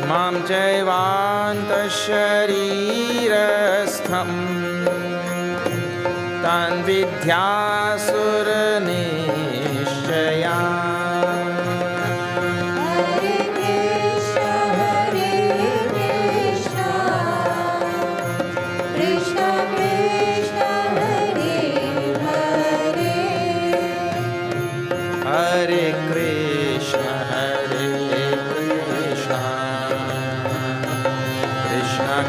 Speaker 1: Mam Chaivanta Sharirastham Tan Vidya Suranishaya
Speaker 2: Hare Krishna Krishna Krishna Hare Hare
Speaker 1: Hare Krishna Krishna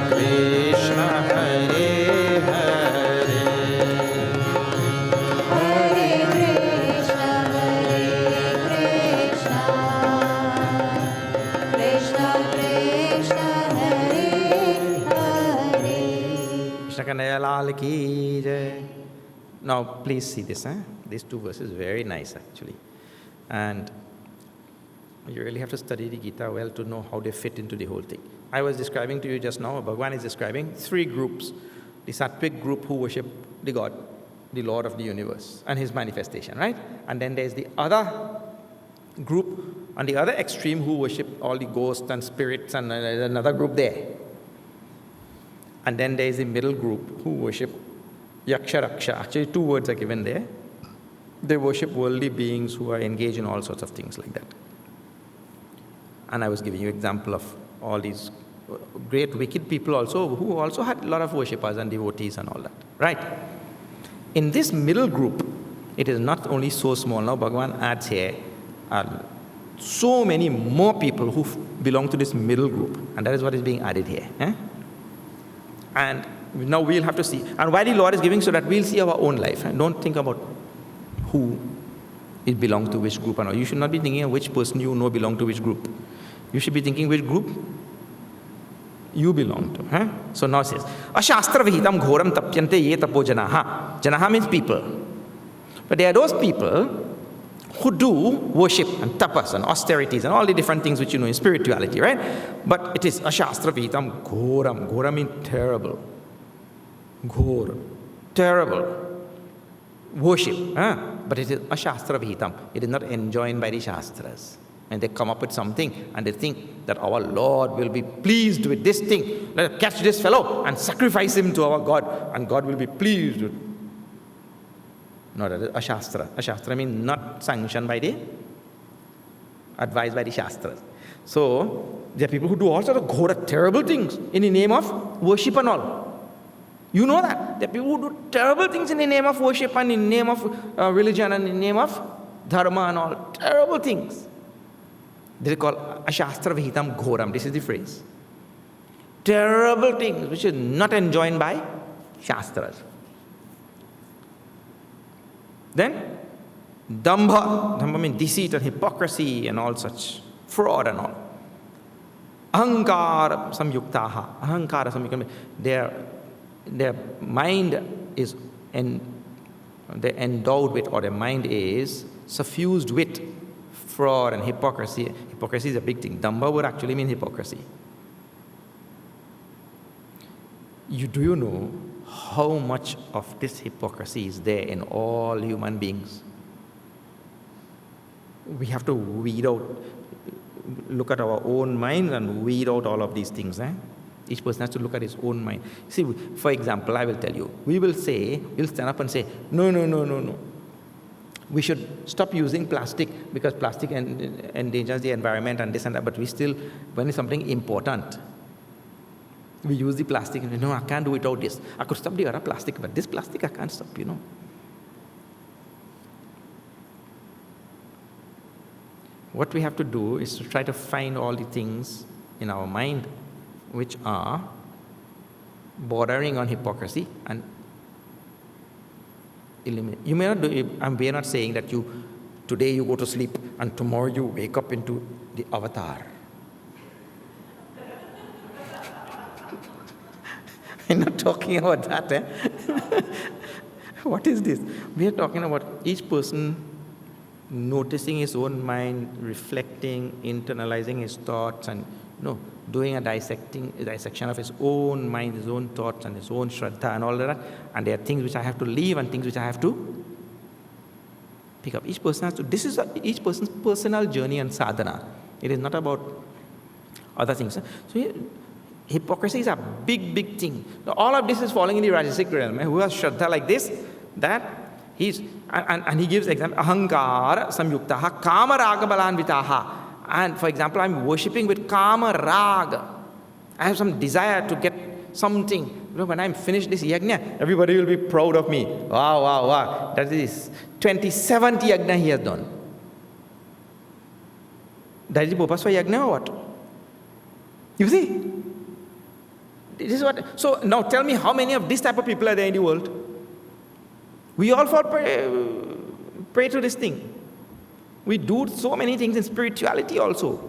Speaker 1: Krishna Hare Hare
Speaker 2: Hare Krishna Krishna Krishna Hare Hare
Speaker 1: Krishna Kanaya Lal ki jai. Now please see this, these two verses, very nice actually. And you really have to study the Gita well to know how they fit into the whole thing. I was describing to you just now, Bhagavan is describing three groups. The Sattvic group who worship the God, the Lord of the universe, and his manifestation, right? And then there's the other group on the other extreme who worship all the ghosts and spirits, and another group there. And then there's the middle group who worship Yaksha Raksha. Actually, two words are given there. They worship worldly beings who are engaged in all sorts of things like that. And I was giving you example of all these great wicked people also, who also had a lot of worshippers and devotees and all that, right? In this middle group, it is not only so small. Now Bhagavan adds here so many more people who belong to this middle group, and that is what is being added here. And now we'll have to see. And why the Lord is giving, so that we'll see our own life. And don't think about who it belongs to which group and all. You should not be thinking of which person you know belong to which group. You should be thinking which group you belong to. So now it says, Ashastra vihitam ghoram tapyante ye tapo janaha. Janaha means people. But there are those people who do worship and tapas and austerities and all the different things which you know in spirituality, right? But it is ashastra vihitam ghoram. Ghoram means terrible. Ghor. Terrible. Worship. But it is ashastra vihitam. It is not enjoined by the shastras. And they come up with something and they think that our Lord will be pleased with this thing. Let us catch this fellow and sacrifice him to our God, and God will be pleased with. No, that is ashastra. Ashastra means not sanctioned by the, advised by the shastras. So, there are people who do all sorts of ghora, terrible things in the name of worship and all. You know that. There are people who do terrible things in the name of worship and in the name of religion and in the name of dharma and all. Terrible things. They are called ashastra vihitam ghoram. This is the phrase. Terrible things which is not enjoined by shastras. Then, dambha. Dambha means deceit and hypocrisy and all such. Fraud and all. Ahankara samyuktaha. Ahankara samyuktaha. Their mind is, they're endowed with, or their mind is suffused with fraud and hypocrisy. Hypocrisy is a big thing. Dambha would actually mean hypocrisy. Do you know how much of this hypocrisy is there in all human beings? We have to weed out, look at our own minds and weed out all of these things. Each person has to look at his own mind. See, for example, I will tell you, we'll stand up and say, no. We should stop using plastic because plastic endangers the environment and this and that, but we still, when it's something important, we use the plastic and no, I can't do without this. I could stop the other plastic, but this plastic I can't stop, What we have to do is to try to find all the things in our mind which are bordering on hypocrisy and eliminate. You may not do it, and we are not saying that today you go to sleep and tomorrow you wake up into the avatar. I'm not talking about that. Eh? What is this? We are talking about each person noticing his own mind, reflecting, internalizing his thoughts, and doing a dissection of his own mind, his own thoughts, and his own shraddha and all that. And there are things which I have to leave and things which I have to pick up. Each person has to. This is each person's personal journey and sadhana. It is not about other things. So hypocrisy is a big, big thing. Now, all of this is falling in the Rajasic realm. Who has shraddha like this, that he's and he gives example. Ahankara samyuktaha kama raga balanvitaha. And for example, I'm worshipping with kama raga. I have some desire to get something. When I'm finished this yajna, everybody will be proud of me. Wow, wow, wow. That is 27th yajna he has done. That is the purpose for yajna or what? You see? This is what. So now tell me how many of this type of people are there in the world? We all fall prey to this thing. We do so many things in spirituality also.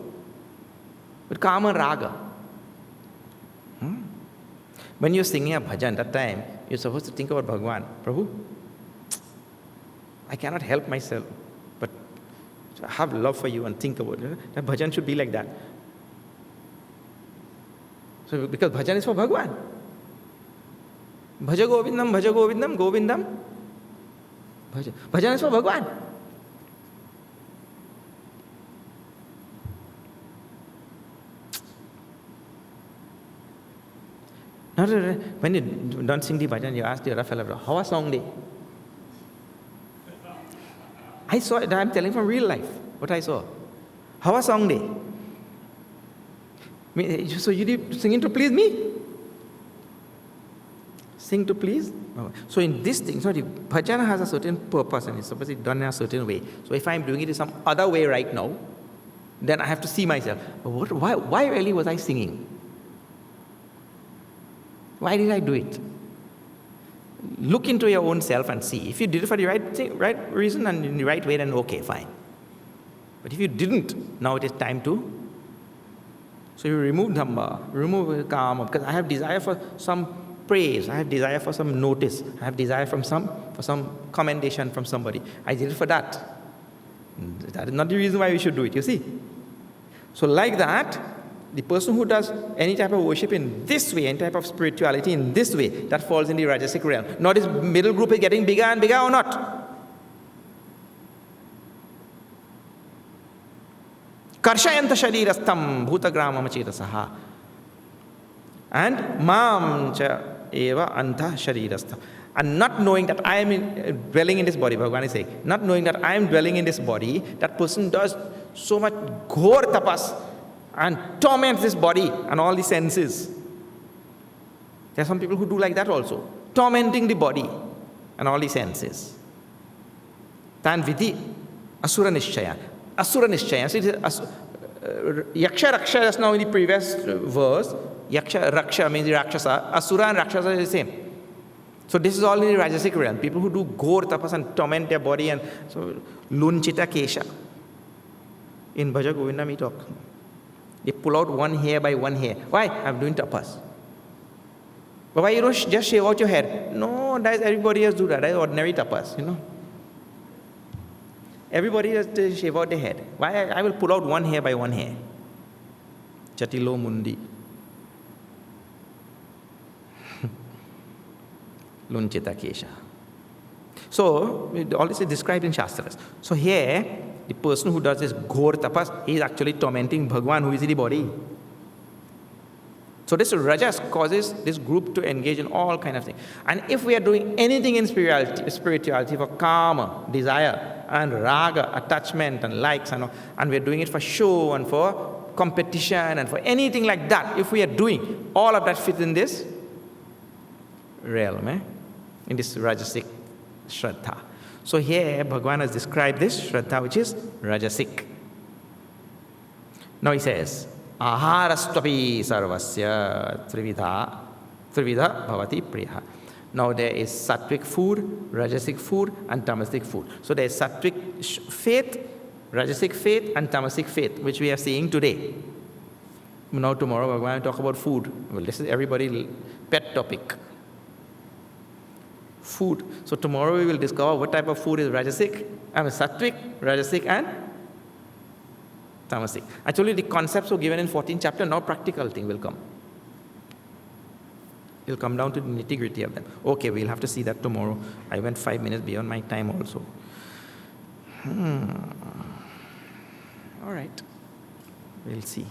Speaker 1: With kama raga. When you're singing a bhajan, that time, you're supposed to think about Bhagavan. Prabhu, I cannot help myself, but I have love for you and think about it. That bhajan should be like that. So, because bhajan is for Bhagavan. Bhaja Govindam, Govindam. Bhajan is for Bhagavan. Now, when you don't sing the bhajan, you ask the other fellow, how was song day? I saw it, I'm telling from real life, what I saw. How was song day? So you did singing to please me? Sing to please? So in this thing, so the bhajan has a certain purpose and it's supposed to be done in a certain way. So if I'm doing it in some other way right now, then I have to see myself. Why really was I singing? Why did I do it? Look into your own self and see. If you did it for the right reason and in the right way, then okay, fine. But if you didn't, now it is time to. So you remove dhamma, remove kama, because I have desire for some praise, I have desire for some notice, I have desire for some commendation from somebody. I did it for that. That is not the reason why we should do it, you see. So like that, the person who does any type of worship in this way, any type of spirituality in this way, that falls in the Rajasic realm. Now this middle group is getting bigger and bigger or not? Karshayanta sharirastham bhutagramam chetasaha. And mam cha eva anta sharirastham. And not knowing that I am dwelling in this body, Bhagavan is saying, not knowing that I am dwelling in this body, that person does so much ghor tapas and torments this body and all the senses. There are some people who do like that also, tormenting the body and all the senses. Tan vidhi asura nishchaya. Asura nishchaya. So yaksha raksha, just now in the previous verse, yaksha raksha means the rakshasa. Asura and rakshasa is the same. So this is all in the Rajasic realm. People who do ghor tapas and torment their body, and so lunchita kesha. In Bhaja Govindam we talk. They pull out one hair by one hair. Why? I'm doing tapas. But why you don't just shave out your head? No, that is, everybody else do that. That is ordinary tapas, you know. Everybody has to shave out their head. Why? I will pull out one hair by one hair. Chatilo mundi. Lunchita kesha. So, all this is described in Shastras. So here, the person who does this ghor tapas, he is actually tormenting Bhagavan who is in the body. So this rajas causes this group to engage in all kind of things. And if we are doing anything in spirituality for kama, desire, and raga, attachment and likes, and we are doing it for show and for competition and for anything like that, if we are doing, all of that fits in this realm, in this rajasic shraddha. So here, Bhagavan has described this shraddha, which is rajasic. Now he says, aharastvapi sarvasya trivida bhavati priya. Now there is sattvic food, rajasic food, and tamasic food. So there is sattvic faith, rajasic faith, and tamasic faith, which we are seeing today. Now tomorrow we're going to talk about food. Well, this is everybody's pet topic. Food. So tomorrow we will discover what type of food is sattvic, rajasic and tamasic. I told you the concepts were given in 14th chapter, now practical thing will come. It'll come down to the nitty-gritty of them. Okay, we'll have to see that tomorrow. I went 5 minutes beyond my time also. All right. We'll see.